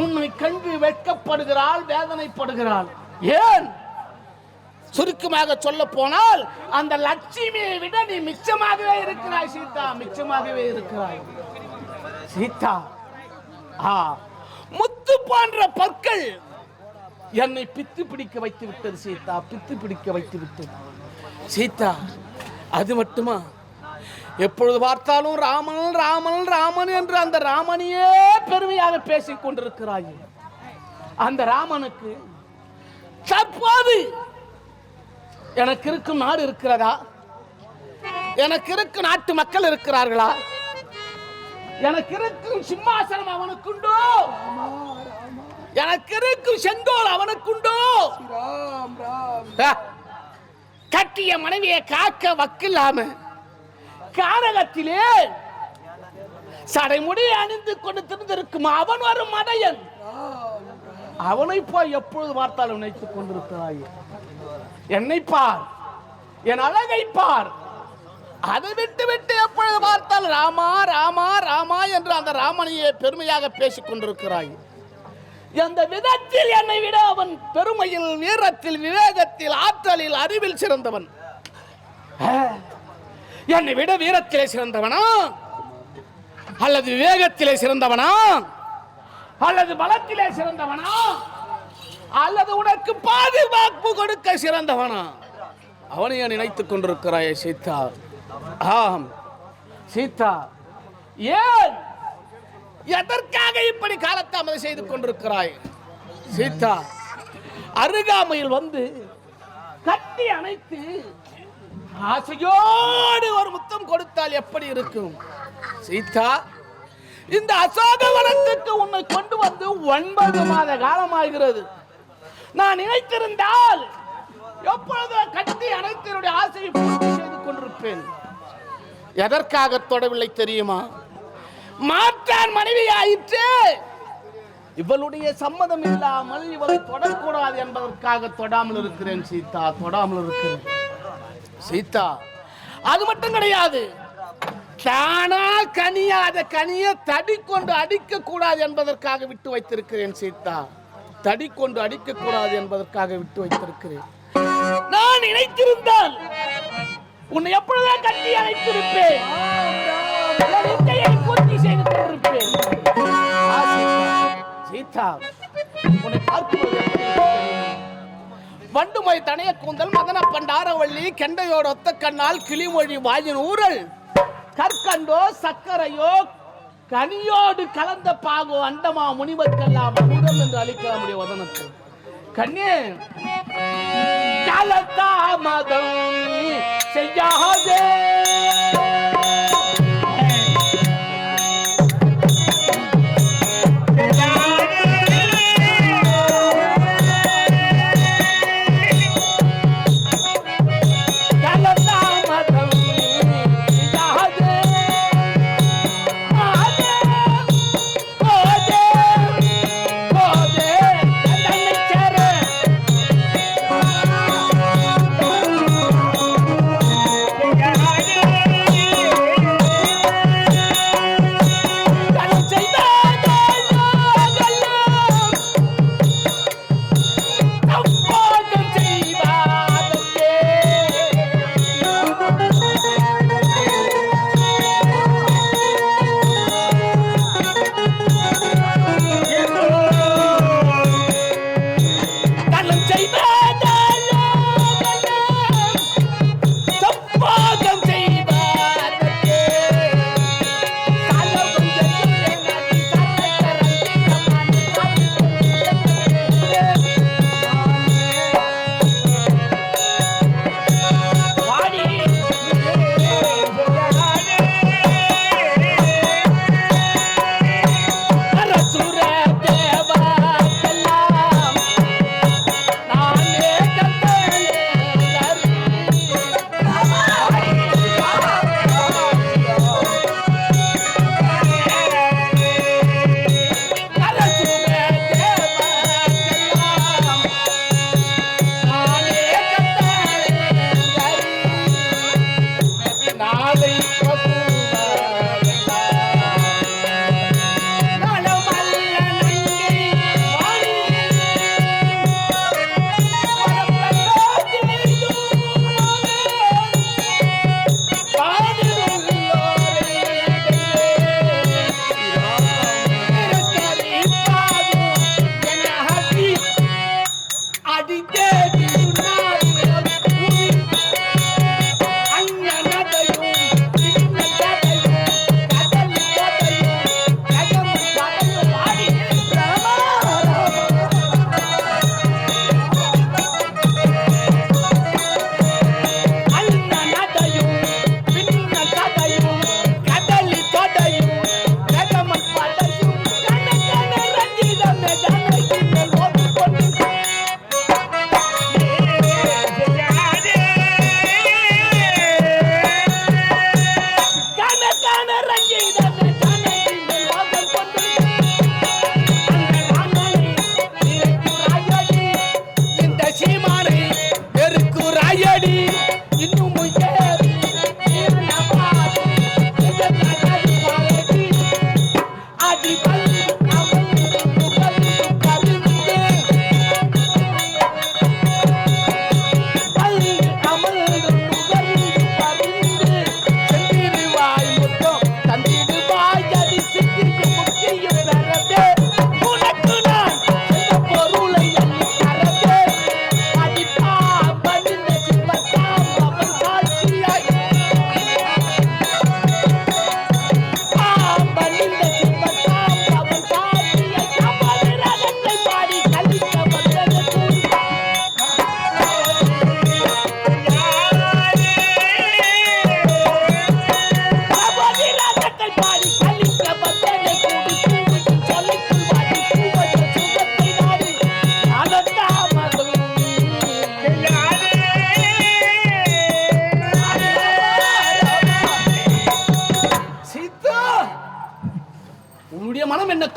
உன்னை கண்டு வெட்கப்படுகிறாள், வேதனைப்படுகிறாள். ஏன்? சுருக்கமாக சொல்ல போனால் அந்த லட்சுமியை விட நீ மிச்சமாகவே இருக்கிறாய் சீதா, மிச்சமாகவே இருக்கிறாய் சீதா. முத்து போன்ற பற்கள் என்னை பித்து பிடிக்க வைத்து விட்டது சீதா, பித்து பிடிக்க வைத்து விட்டது சீதா. அது மட்டுமா, எப்பொழுது பார்த்தாலும் ராமன் ராமன் ராமன் என்று அந்த ராமனையே பெருமையாக பேசிக் கொண்டிருக்கிறாய். அந்த ராமனுக்கு தற்போது எனக்கு இருக்கும் நாடு இருக்கிறதா? எனக்கு இருக்கும் நாட்டு மக்கள் இருக்கிறார்களா? எனக்கு இருக்கும் சிம்மாசனம் அவனுக்குண்டோ? எனக்கு இருக்கும் செங்கோல் அவனுக்குண்டோ? கட்டிய மனைவியை காக்க வக்கில்லாம கானகத்திலே சடைமுடி அணிந்து கொண்டு திறந்திருக்கும் அவன் வரும் மடையன், அவனை போய் எப்பொழுது பார்த்தாலும் நினைத்துக் கொண்டிருக்கிறாய். என்னை பார், என் அழகை பார். அதை விட்டு விட்டு எப்பொழுது பார்த்தால் ராமா ராமா ராமா என்று அந்த ராமனையே பெருமையாக பேசிக் கொண்டிருக்கிறாய். எந்த விதத்தில் என்னை விட அவன் பெருமையில், வீரத்தில், விவேகத்தில், ஆற்றலில், அறிவில் சிறந்தவன். என்னை விட வீரத்திலே சிறந்தவனா, அல்லது விவேகத்திலே சிறந்தவனா, அல்லது பலத்திலே சிறந்தவனா, அல்லது உனக்கு பாதுகாப்பு கொடுக்க சிறந்தவனா? அவனையே நினைத்துக் கொண்டிருக்கிறாயே சீதா. ஆம் சீதா, ஏன் எதற்காக இப்படி காலத்தாமதம் செய்து கொண்டிருக்கிறாய் சீதா? அருகாமையில் வந்து கட்டி அணைத்து ஆசையோடு ஒரு முத்தம் கொடுத்தால் எப்படி இருக்கும் சீதா? இந்த அசோகவனத்துக்கு உன்னை கொண்டு வந்து 9 மாத காலமாகிறது. நான் நினைத்திருந்தால் எப்பொழுதோ கட்டி அனைத்தினுடைய ஆசையை பூர்த்தி செய்து கொண்டிருப்பேன். எதற்காக தொடவில்லை தெரியுமா? மாற்றான் மனைவி ஆயிற்று. இவளுடைய சம்மதம் இல்லாமல் இவளை தொடக்கூடாது என்பதற்காக தொடாமல் இருக்கிறேன் சீதா, தொடாமல் இருக்கிறேன் சீதா. அது மட்டும் கிடையாது, தானா கனியாத கனியை தடி கொண்டு அடிக்க கூடாது என்பதற்காக விட்டு வைத்திருக்கிறேன் சீதா. தடி கொண்டு அடிக்க கூடாது என்பதற்காக விட்டு வைத்திருக்கிறேன். நான் நினைத்திருந்தால் உன்னை எப்பொழுதுதான் கட்டி அணைத்திருப்பேன், பூர்த்தி செய்து கொண்டிருப்பேன் சீதா. உன்னை பார்க்கும்போது வண்டுமை தனைய கூந்தல், மதன பண்டாரவள்ளி, கெண்டையோடு ஒத்த கண்ணால், கிளிமொழி வாயின் ஊரல், கற்கண்டோ சக்கரையோ கனியோடு கலந்த பாகோ, அண்டமா முனிவர்க்கெல்லாம் முதல் என்று அளிக்க முடிய வதனத்தில் கண்ணே கலத்தாமதம் செய்யாதே.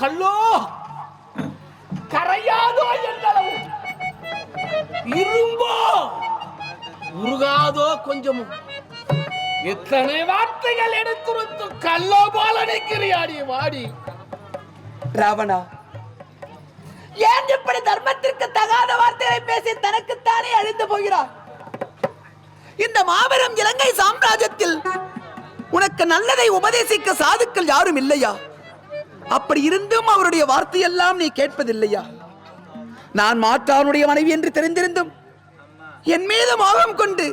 கல்லோ கரையாதோ என்றளவு, இரும்போ உருகாதோ கொஞ்சமும். எத்தனை வார்த்தைகள் எடுத்துரைத்து கல்லோ போல நிற்கிறியாடி வாடி. ராவணா, ஏன் இப்படி தர்மத்திற்கு தகாத வார்த்தைகளை பேசி தனக்குத்தானே அழிந்து போகிறார்? இந்த மாபெரும் இலங்கை சாம்ராஜ்யத்தில் உனக்கு நல்லதை உபதேசிக்க சாதுக்கள் யாரும் இல்லையா? அப்படி இருந்தும் அவருடைய வார்த்தையெல்லாம் நீ கேட்பதில்லையா? நான் மாற்றானுடைய மனைவி என்று தெரிந்திருந்தும் என் மீது மோகம் கொண்டு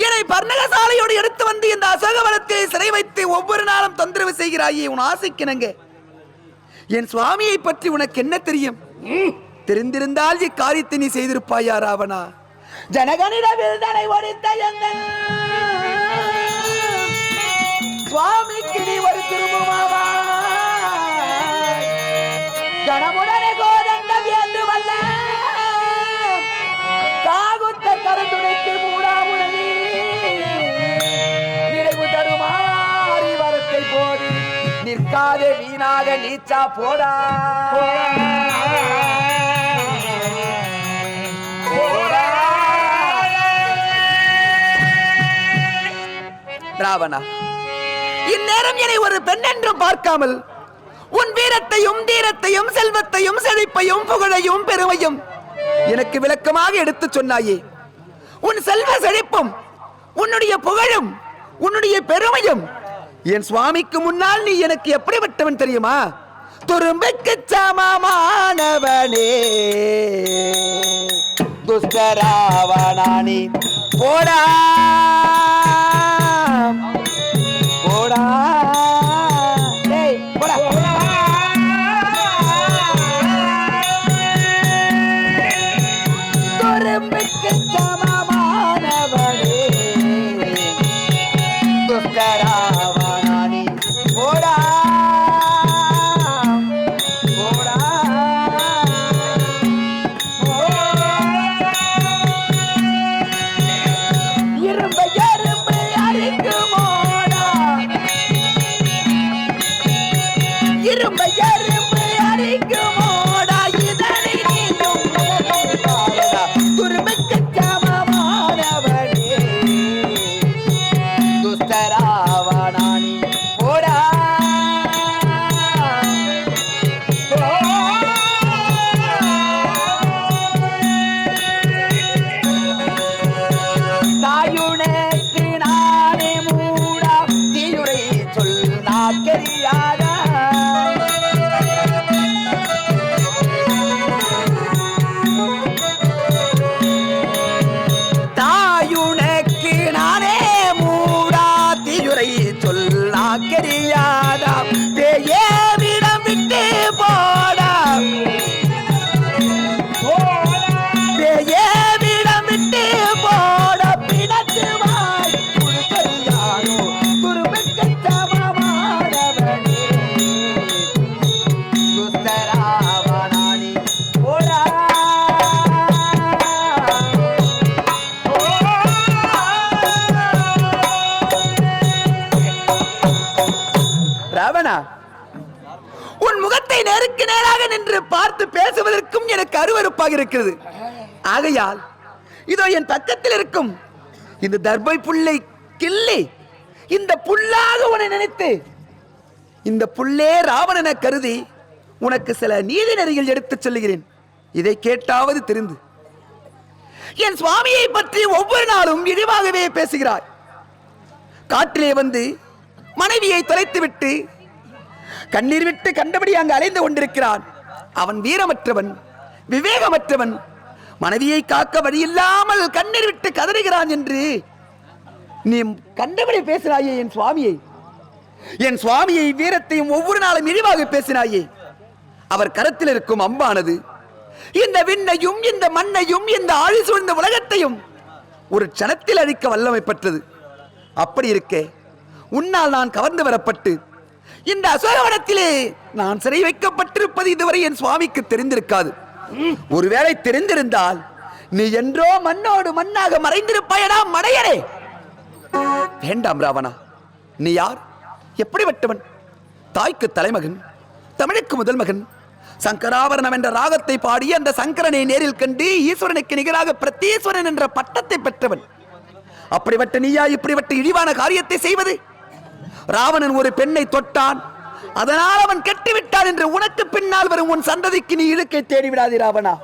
என்னை பர்ணகசாலையோடு எடுத்து வந்து இந்த அசோகவனத்திலே சிறை வைத்து ஒவ்வொரு நாளும் தொந்தரவு செய்கிறாயே உன் ஆசைக்கிணங்க. என் சுவாமியை பற்றி உனக்கு என்ன தெரியும்? தெரிந்திருந்தால் இக்காரியத்தை நீ செய்திருப்பாயா ராவணா? ஜனகனிடம் தன்னை ஒழித்த எங்கள் சுவாமிக்கு நீ ஒரு திரும்புமாவா? கணமுடனே கோதண்டம் என்று வல்ல காகுத்த கருத்துடைக்கு மூடாமுடனே நிறைவு தருமாறி வரத்தை போது நிற்காதே வீணாக நீச்சா போடா. ராவணா, இந்நேரம் என்னை ஒரு பெண் என்றும் பார்க்காமல் உன் வீரத்தையும் தீரத்தையும் செல்வத்தையும் செழிப்பையும் புகழையும் பெருமையும் எனக்கு விளக்கமாக எடுத்து சொன்னாயே. உன் செல்வ செழிப்பும் உன்னுடைய புகழும் உன்னுடைய பெருமையும் என் சுவாமிக்கு முன்னால் நீ எனக்கு எப்படிப்பட்டவன் தெரியுமா? துரும்புக்கு சமமானவனே துஷ்டராவணானி போடா போடா போடா. துரும்புக்கு சமமானவனே துஷ்டராவணானி போடா போடா. இரும்பு எறும்பு அரிக்குமோடா, இரும்பு எறும்பு அரிக்குமோடா, இதனை நீயும் துரும்புக்கு சமமானவனே துஷ்டராவணானி போடா. தாயுனக்கு நானே மூடா தீயுரை சொல் நாக்கரியாதா. தாயுனக்கு நானே மூடா தீயுரை சொல் நாக்கரியாதா. பேயேவிடம் விட்டு போடா, பேயேவிடம் விட்டு போட பிணத்துவாய் குழுக்கரியானோ துரும்புக்கு சமமானவனே துஷ்டராவணானி போடா. ராவணா, உன் முகத்தை நேருக்கு நேராக நின்று பார்த்து பேசுவதற்கும் எனக்கு அருவருப்பாக இருக்கிறது. ஆகையால் இதோ என் பக்கத்தில் இருக்கும் இந்த தர்பை புல்லை கிள்ளி இந்த புல்லாக உன்னை நினைத்து இந்த புல்லே ராவணனை கருதி உனக்கு சில நீதி நெறிகள் எடுத்துச் சொல்லுகிறேன். இதை கேட்டாவது தெரிந்து. என் சுவாமியை பற்றி ஒவ்வொரு நாளும் இழிவாகவே பேசுகிறாய். காட்டிலே வந்து மனைவியை தொலைத்துவிட்டு கண்ணீர் விட்டு கண்டபடி அங்கு அலைந்து கொண்டிருக்கிறான். அவன் வீரமற்றவன், விவேகமற்றவன், மனைவியை காக்க வழியில்லாமல் கண்ணீர் விட்டு கதறுகிறான் என்று நீ கண்டபடி பேசினாயே என் சுவாமியை. என் சுவாமியை வீரத்தையும் ஒவ்வொரு நாளும் இழிவாக பேசினாயே. அவர் கரத்தில் இருக்கும் அம்பானது இந்த விண்ணையும் இந்த மண்ணையும் இந்த ஆழி சூழ்ந்த உலகத்தையும் ஒரு க்ஷணத்தில் அழிக்க வல்லமை பெற்றது. அப்படி இருக்க உன்னால் நான் கவர்ந்து வரப்பட்டு இந்த அசோகவனத்திலே நான் சிறை வைக்கப்பட்டிருப்பது இதுவரை என் சுவாமிக்கு தெரிந்திருக்காது. ஒருவேளை தெரிந்திருந்தால் நீ என்றோ மண்ணோடு மண்ணாக மறைந்திருப்பாயடா மடையனே. வேண்டாம் ராவணா, நீ யார்? எப்படிப்பட்டவன்? தாய்க்கு தலைமகன், முத்தமிழுக்கு முதல் மகன் சங்கராபரணம் என்ற ராகத்தை பாடி அந்த சங்கரனை நேரில் கண்டு ஈஸ்வரனுக்கு நிகராக பிரத்தீஸ்வரன் என்ற பட்டத்தை பெற்றவன். அப்படிப்பட்ட நீயா இப்படிப்பட்ட இழிவான காரியத்தை செய்வது? ராவணன் ஒரு பெண்ணை தொட்டான், அதனால் அவன் கெட்டுவிட்டான் என்று உனக்கு பின்னால் வரும் உன் சந்ததிக்கு நீ இழுக்கை தேடிவிடாதே ராவணா.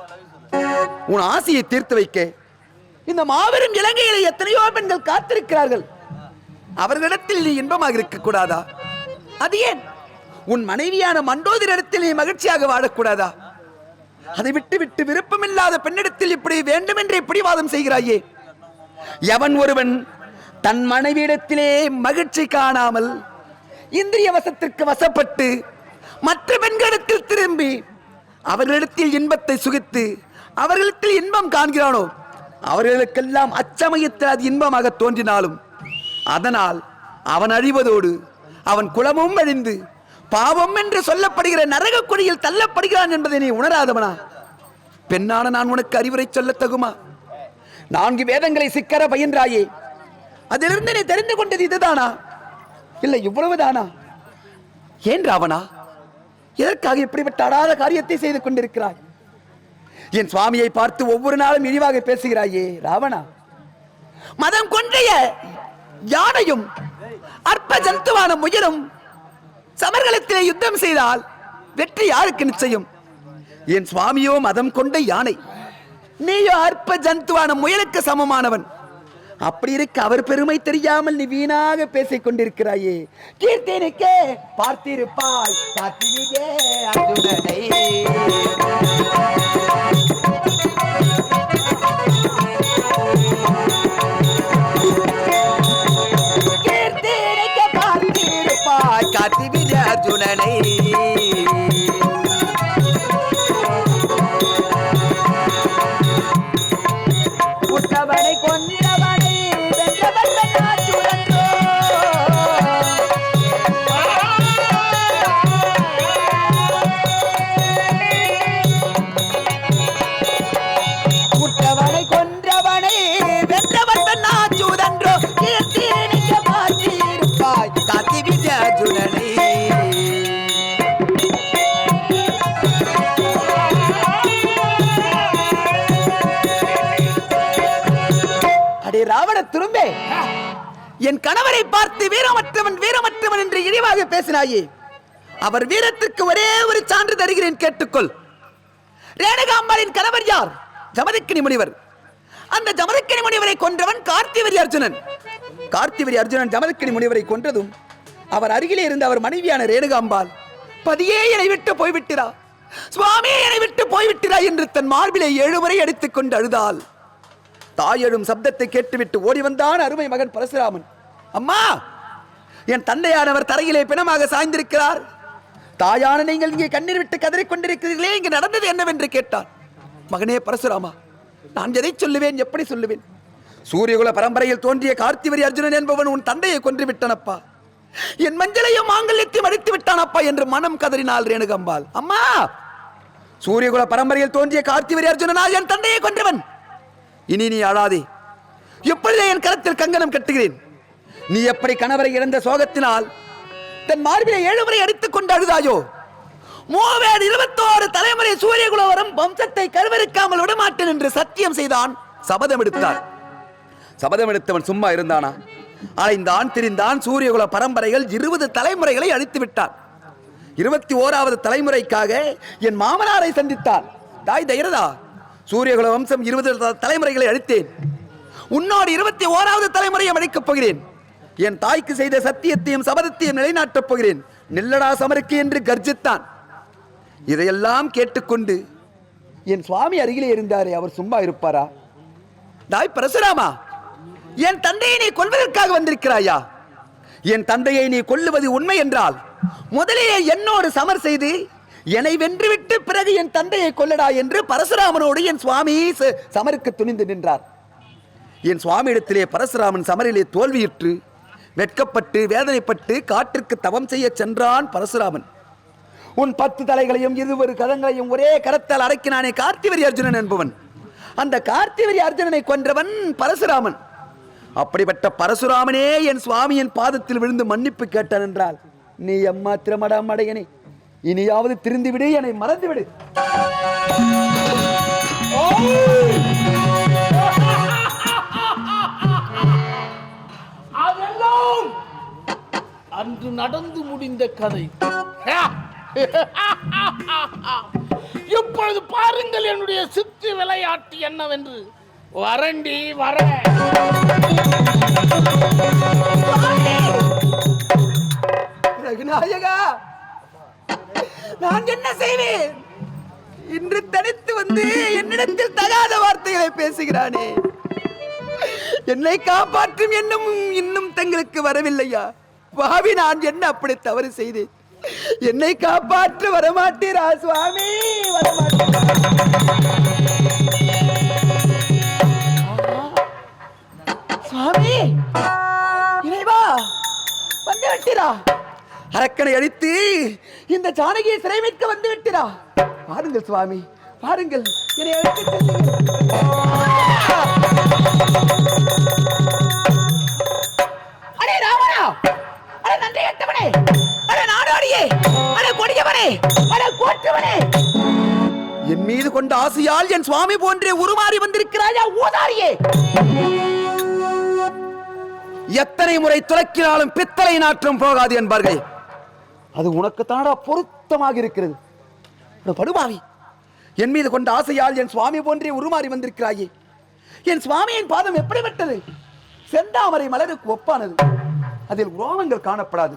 உன் ஆசையை தீர்த்து வைக்க இந்த மாபெரும் இலங்கையிலே எத்தனையோ பெண்கள் காத்திருக்கிறார்கள். அவர்களிடத்தில் நீ இன்பமாக இருக்க கூடாதா? அது ஏன் உன் மனைவியான மண்டோதரிடத்தில் நீ மகிழ்ச்சியாக வாழக்கூடாதா? அதை விட்டு விட்டு விருப்பமில்லாத பெண்ணிடத்தில் இப்படி வேண்டும் என்று பிடிவாதம் செய்கிறாயே. எவன் ஒருவன் தன் மனைவியிடத்திலே மகிழ்ச்சி காணாமல் இந்திரிய வசத்திற்கு வசப்பட்டு மற்ற பெண்களிடத்தில் திரும்பி அவர்களிடத்தில் இன்பத்தை சுகித்து அவர்களிடத்தில் இன்பம் காண்கிறானோ அவர்களுக்கெல்லாம் அச்சமயத்தில் அது இன்பமாக தோன்றினாலும் அதனால் அவன் அழிவதோடு அவன் குலமும் அழிந்து பாவம் என்று சொல்லப்படுகிற நரக குழியில் தள்ளப்படுகிறான் என்பதை நீ உணராதவனா? பெண்ணான நான் உனக்கு அறிவுரை சொல்ல தகுமா? 4 வேதங்களை சிக்கர பயின்றாயே, அதிலிருந்து நீ தெரிந்து கொண்டது இதுதானா? இல்லை இவ்வளவுதானா? ஏன் ராவணா, எதற்காக இப்படிப்பட்ட அடாத காரியத்தை செய்து கொண்டிருக்கிறாய்? என் சுவாமியை பார்த்து ஒவ்வொரு நாளும் இழிவாக பேசுகிறாயே ராவணா. மதம் கொன்றைய யானையும் அற்ப ஜந்துவான முயலும் சமர்களிலே யுத்தம் செய்தால் வெற்றி யாருக்கு நிச்சயம்? என் சுவாமியோ மதம் கொண்ட யானை, நீயோ அற்ப ஜந்துவான முயலுக்கு சமமானவன். அப்படி இருக்க அவர் பெருமை தெரியாமல் நீ வீணாக பேசிக் கொண்டிருக்கிறாயே. கீர்த்தினிக்கே பார்த்திருப்பாய் காத்திரியே அர்ஜுனனை. கீர்த்தினிக்கே பார்த்திருப்பாய் காத்திரியே அர்ஜுனனை. உற்றவனை கொன்றவனை வென்றவன் நாச்சுரன்றோ. உற்றவனை கொன்றவனை வென்றவன் நாச்சுரன்றோ. கீர்த்தினிக்க பார்த்திருப்பாய் காத்தி விஜயார்ஜுனனை. ராவண துரும்பே, என் கணவரை பார்த்து வீரமற்றவன் வீரமற்றவன் என்று இழிவாக பேசினாயே. அவர் வீரத்திற்கு ஒரே ஒரு சான்று தருகிறேன், கேட்டுக்கொள். ரேணுகாம்பாளின் கணவர் யார்? ஜமதக்கினி முனிவர். அந்த ஜமதக்கினி முனிவரை கொன்றவன் கார்த்திவரி அர்ஜுனன். கார்த்திவரி அர்ஜுனன் ஜமதக்கினி முனிவரை கொன்றதும் அவர் அருகிலே இருந்த அவர் மனைவியான ரேணுகாம்பாள், பதியே என்னை விட்டு போய்விட்டிரா, சுவாமி என்னை விட்டு போய்விட்டிரா என்று தன் மார்பிலே 7 முறை அடித்துக் கொண்டு அழுதாள். தாயழும் சப்தத்தை கேட்டுவிட்டு ஓடி வந்தான் அருமை மகன் பரசுராமன். அம்மா, என் தந்தையானவர் தரையிலே பிணமாக சாய்ந்திருக்கிறார். தாயான நீங்கள் இங்கே கண்ணீர் விட்டு கதறிக் கொண்டிருக்கிறீர்களே, இங்கே நடந்தது என்னவென்று கேட்டார். மகனே பரசுராமா, நான் எதை சொல்லுவேன், எப்படி சொல்லுவேன்? சூரியகுல பரம்பரையில் தோன்றிய கார்த்திவரி அர்ஜுனன் என்பவன் உன் தந்தையை கொன்று விட்டானப்பா. என் மஞ்சளையும் மாங்கல்யத்தையும் அடித்து விட்டானப்பா என்று மனம் கதறினாள் ரேணுகாம்பாள். அம்மா, சூரியகுல பரம்பரையில் தோன்றிய கார்த்திவரி அர்ஜுனனா என் தந்தையை கொன்றவன். இனி நீ அழாதே. எப்பொழுதே என் கரத்தில் கங்கணம் கட்டுகிறேன். நீ எப்படி கணவரை இழந்த சோகத்தினால் தன் மார்பிலை 7 முறை அடித்துக் கொண்டு அழுதாயோ, 21 தலைமுறை சூரியகுலவரம் வம்சத்தை கருவறுக்காமல் விடமாட்டேன் என்று சத்தியம் செய்தான், சபதம் எடுத்தார். சபதம் எடுத்தவன் சும்மா இருந்தானா? அலைந்தான் திரிந்தான். சூரியகுல பரம்பரைகள் 20 தலைமுறைகளை அழித்து விட்டார். 21வது தலைமுறைக்காக என் மாமனாரை சந்தித்தார். தாய் தைரதா, சூரியகுல வம்சம் 20 தலைமுறைகளை அழித்தேன். உன்னோடு 21வது தலைமுறையை அழிக்கப் போகிறேன். என் தாய்க்கு செய்த சத்தியத்தையும் சபதத்தையும் நிலைநாட்டப் போகிறேன். நில்லடா சமருக்கு என்று கர்ஜித்தான். இதையெல்லாம் கேட்டுக்கொண்டு என் சுவாமி அருகிலே இருந்தாரே, அவர் சும்மா இருப்பாரா? தாய் பரசுராமா, என் தந்தையை நீ கொல்வதற்காக வந்திருக்கிறாயா? என் தந்தையை நீ கொல்லுவது உண்மை என்றால் முதலிலே என்னோடு சமர் செய்து என்னை வென்றுவிட்டு பிறகு என் தந்தையை கொல்லடா என்று பரசுராமனோடு என் சுவாமி சமருக்கு துணிந்து நின்றார். என் சுவாமி இடத்திலே பரசுராமன் சமரிலே தோல்வியுற்று வெட்கப்பட்டு வேதனைப்பட்டு காட்டிற்கு தவம் செய்ய சென்றான் பரசுராமன். உன் 10 தலைகளையும் 20 கதங்களையும் ஒரே கரத்தால் அடக்கினானே கார்த்திவரி அர்ஜுனன் என்பவன். அந்த கார்த்திவரி அர்ஜுனனை கொன்றவன் பரசுராமன். அப்படிப்பட்ட பரசுராமனே என் சுவாமியின் பாதத்தில் விழுந்து மன்னிப்பு கேட்டான் என்றால் நீ எம்மாத்திரமடா மடையனே, இனியாவது திருந்து விடு, என்னை மறந்து விடு. அதெல்லாம் அன்று நடந்து முடிந்த கதை. இப்பொழுது பாருங்கள் என்னுடைய சித்து விளையாட்டு என்னவென்று. வரண்டி வர. ரகுநாயகா, நான் என்ன செய்வேன்? இன்று தனித்து வந்து என்னிடத்தில் தகாத வார்த்தைகளை பேசுகிறானே. என்னை காப்பாற்றும் எண்ணம் இன்னும் தங்களுக்கு வரவில்லையா? பாவி, நான் என்ன அப்படி தவறு செய்தேன்? என்னை காப்பாற்ற வரமாட்டீரா சுவாமி? சுவாமி, இறைவா, வந்து விட்டீரா? அரக்கனை அழித்து இந்த ஜானகியை சிறை மீட்க வந்து விட்டீரா? பாருங்கள் சுவாமி, பாருங்கள், என்னை அழைத்து செல்லுங்கள். அடே ராவணா, அடே நன்றி கெட்டவனே, அடே நாடோடியே, அடே கொடியவனே, அடே கோற்றவனே, என் மீது கொண்ட ஆசையால் என் சுவாமி போன்றே உருமாறி வந்திருக்கிறாயா ஊதாரியே? எத்தனை முறை துலக்கினாலும் பித்தளை நாற்றம் போகாது என்பார்களே, அது உனக்கு தானடா பொருத்தமாக இருக்கிறது. படுபாவி, என் மீது கொண்ட ஆசையால் என் சுவாமி போன்றே உருமாறி வந்திருக்கிறாயே. என் சுவாமியின் பாதம் எப்படிப்பட்டது? செந்தாமரை மலருக்கு ஒப்பானது, அதில் ரோமங்கள் காணப்படாது.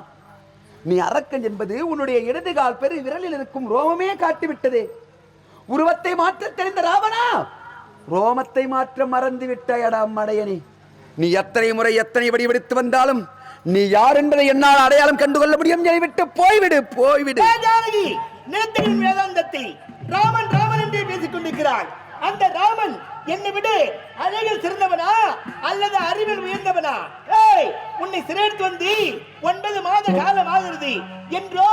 நீ அரக்கன் என்பது உன்னுடைய இடது கால் பெரு விரலில் இருக்கும் ரோமமே காட்டிவிட்டதே. உருவத்தை மாற்ற தெரிந்த ராவணா, ரோமத்தை மாற்ற மறந்து விட்டாயடா மடையனே. நீ எத்தனை முறை எத்தனை வடி வெடித்து வந்தாலும் நீ யார் என்பதை என்னால் அடையாளம் கண்டுகொள்ள முடியும். என்னை விட்டு போய்விடு, போய்விடு. ஜானகி, நிலத்தின் வேதாந்தத்தை ராமன் ராமன் என்றே பேசிக் கொண்டிருக்கிறான். அந்த ராமன் என்னை விட அழகில் சிறந்தவனா அல்லது அறிவில் உயர்ந்தவனா? உன்னை சிறையெடுத்து வந்து 9 மாத காலம் ஆகிறது என்றோ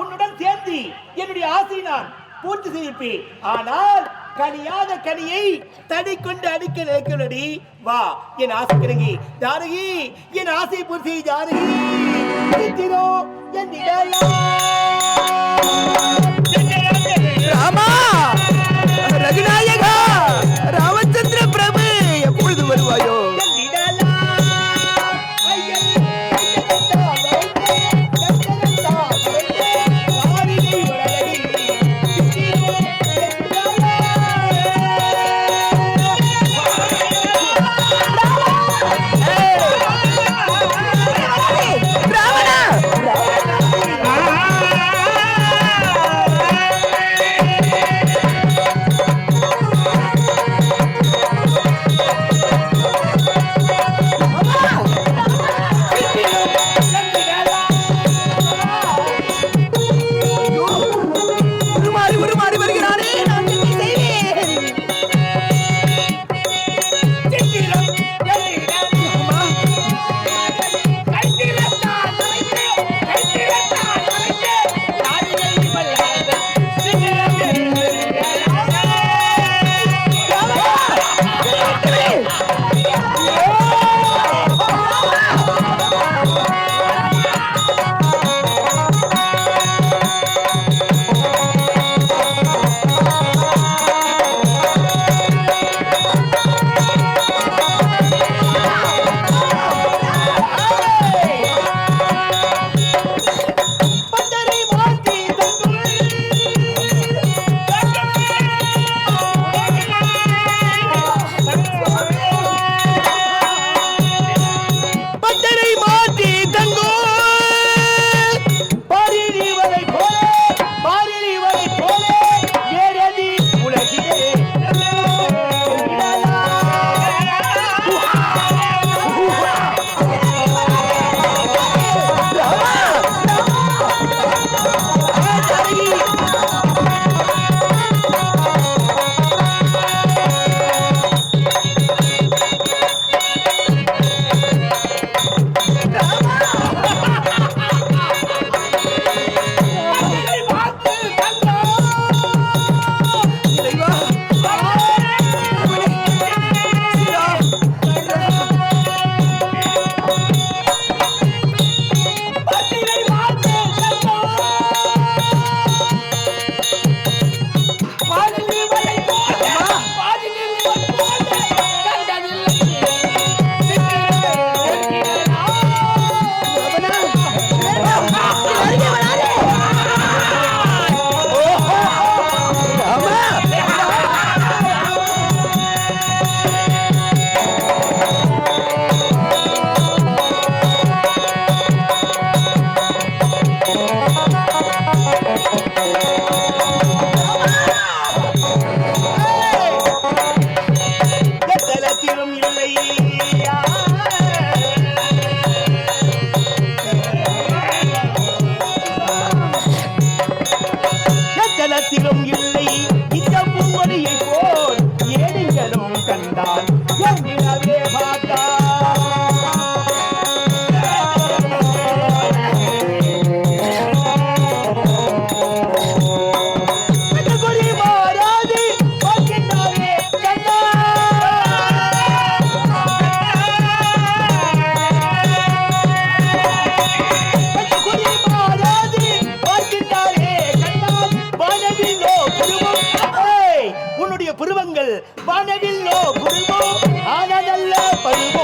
உன்னுடன் சேர்ந்து என்னுடைய ஆசை நான் பூர்த்தி செய்திருப்பேன். ஆனால் கனியாத கனியை தடை கொண்டு அடிக்க நினைக்கிறடி. வா, என் ஆசை கிடங்கி ஜானகி, என் ஆசை பூர்த்தி ஜானகி. ராமா, ரகுநாயகா, ராமச்சந்திர பிரபு, எப்பொழுது வருவாயோ? உலகத்திலும் இல்லை இந்த பூங்கொடியை போல் ஏடிகளும் கண்டான் எங்கினவே பார்த்தான் புருவங்கள் வானவில்லோ புருவோ ஆனதல்ல பருவோ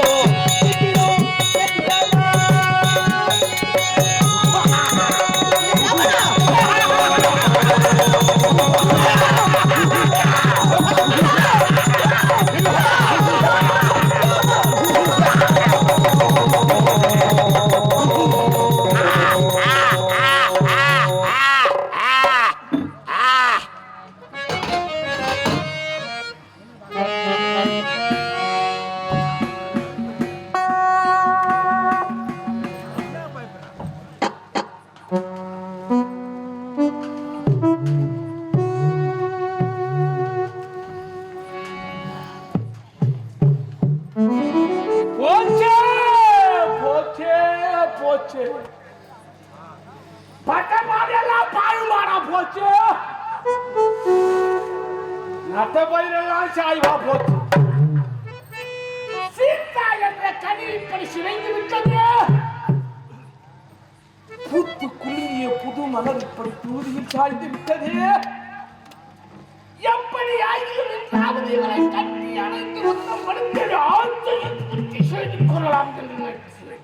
புத்து குளிரிய புது மலர் இப்படி தூதியில் சாய்ந்து விட்டது. எப்படி ஆகியும் என்றாவது இவரை கட்டி அணைத்து மொத்தம் படுத்த ஆத்தையும் புத்தி செய்து கொள்ளலாம் என்று நினைக்கிறேன்.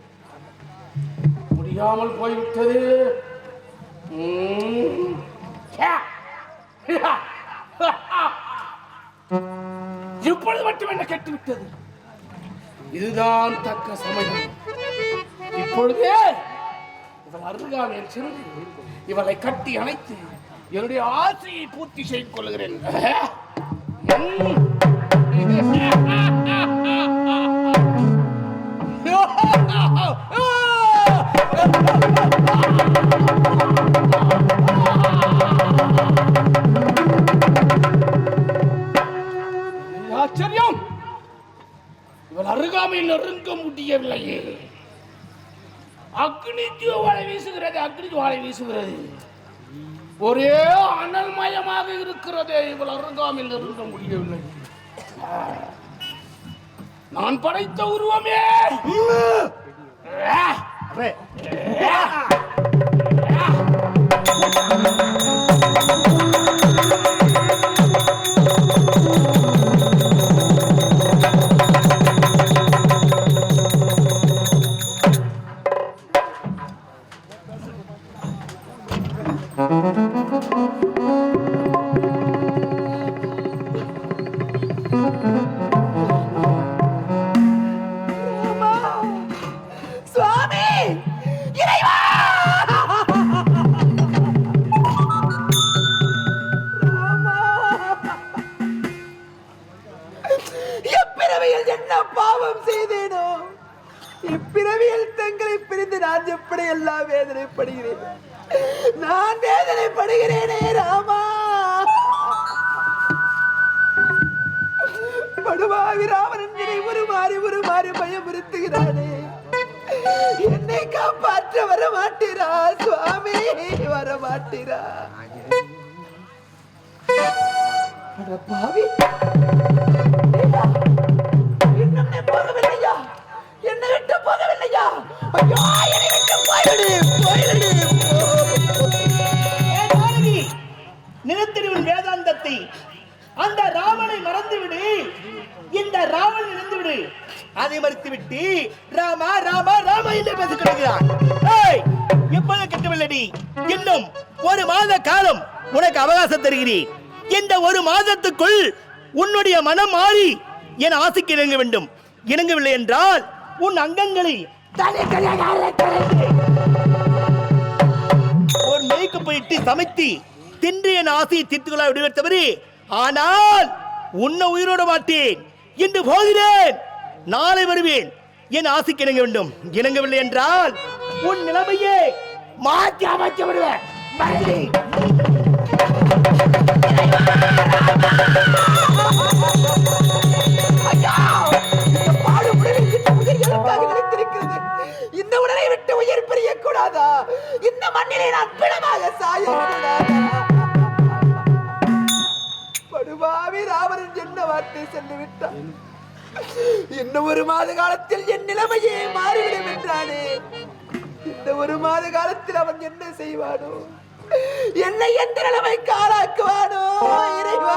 முடியாமல் போய்விட்டது. இப்பொழுது மட்டும் என்ன கெட்டுவிட்டது. இதுதான் தக்க சமயம். இப்பொழுதே இவள் அருகாமையில் சென்று இவளை கட்டி அணைத்து என்னுடைய ஆசையை பூர்த்தி செய்து கொள்கிறேன். ஆச்சரியம், இவள் அருகாமையில் நெருங்க முடியவில்லையே. அக்னி ஜுவாலை வீசுகிறது, அக்னி ஜுவாலை வீசுகிறது. ஒரே அனல்மயமாக இருக்கிறதே. இவள் அருகாமையில் நெருங்க முடியவில்லை. நான் படைத்த உருவமே நான் வேதனைப்படுகிறேனே ராமா. படுவாவி ராவணன் என்னை ஒரு மாறி பயமுறுத்துகிறானே. என்னை காப்பாற்ற வர மாட்டீரா சுவாமி, வர மாட்டீரா? பாவி, இன்னும் போகவில்லையா? என்னை விட்டு போகவில்லையா? ஐயோ, என்னை விட்டு போய்விடு. நிலத்தின் வேதாந்தத்தை அந்த ராமனை மறந்துவிடு, இந்த ராவணன் இழந்துவிடு. அதை மறுத்துவிட்டு ராமா ராமா ராமா என்று பேசிக் கொள்கிறான். எப்போது கட்டவில்லை. இன்னும் ஒரு மாத காலம் உனக்கு அவகாசம் தருகிறேன். இந்த ஒரு மாதத்துக்குள் உன்னுடைய மனம் மாறி என் ஆசைக்கு இணங்க வேண்டும். இணங்கவில்லை என்றால் உன் அங்கங்களை ஒரு மெய்க்கு போயிட்டு சமைத்து தின்று என் ஆசையை தீர்த்துக்கொள்ள விடுவித்தவரு. ஆனால் உன்னை உயிரோட மாட்டேன். இன்று போகிறேன், நாளை வருவேன். என் ஆசைக்கு இணங்க வேண்டும். இணங்கவில்லை என்றால் உன் நிலைமையை மாற்றி அமைத்து விடுவேன். இந்த உடலை விட்டு உயிர் பிரிய கூடாதா? இந்த மண்ணிலே நான் பிணமாக சாயக்கூடாதா? படுபாவி ராவணன் என்ன வார்த்தை சொல்லிவிட்டான். இன்னும் ஒரு மாத காலத்தில் என் நிலைமையே மாறிவிடும் என்றானே. இந்த ஒரு மாத காலத்தில் அவன் என்ன செய்வானோ? என்னை எந்த நிலைமைக்கு ஆளாக்குவானோ? இறைவா,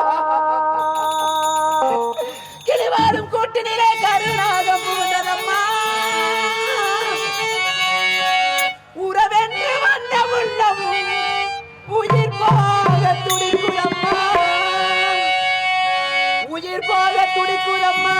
கிளிவாடும் கூட்டினிலே கருணாக புகுந்ததம்மா. உறவென்று வந்த உள்ளமும் உயிர் போக துடிக்குதம்மா, உயிர் போக துடிக்குதம்மா.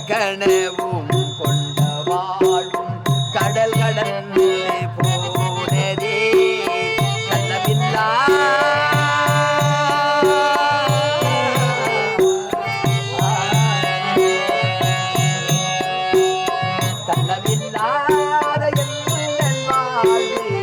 கனவும் கொண்ட வாழும் கடல் கடந்து போனதே கண்ணமில்லா கண்ணமில்லாத என் வாழ்வே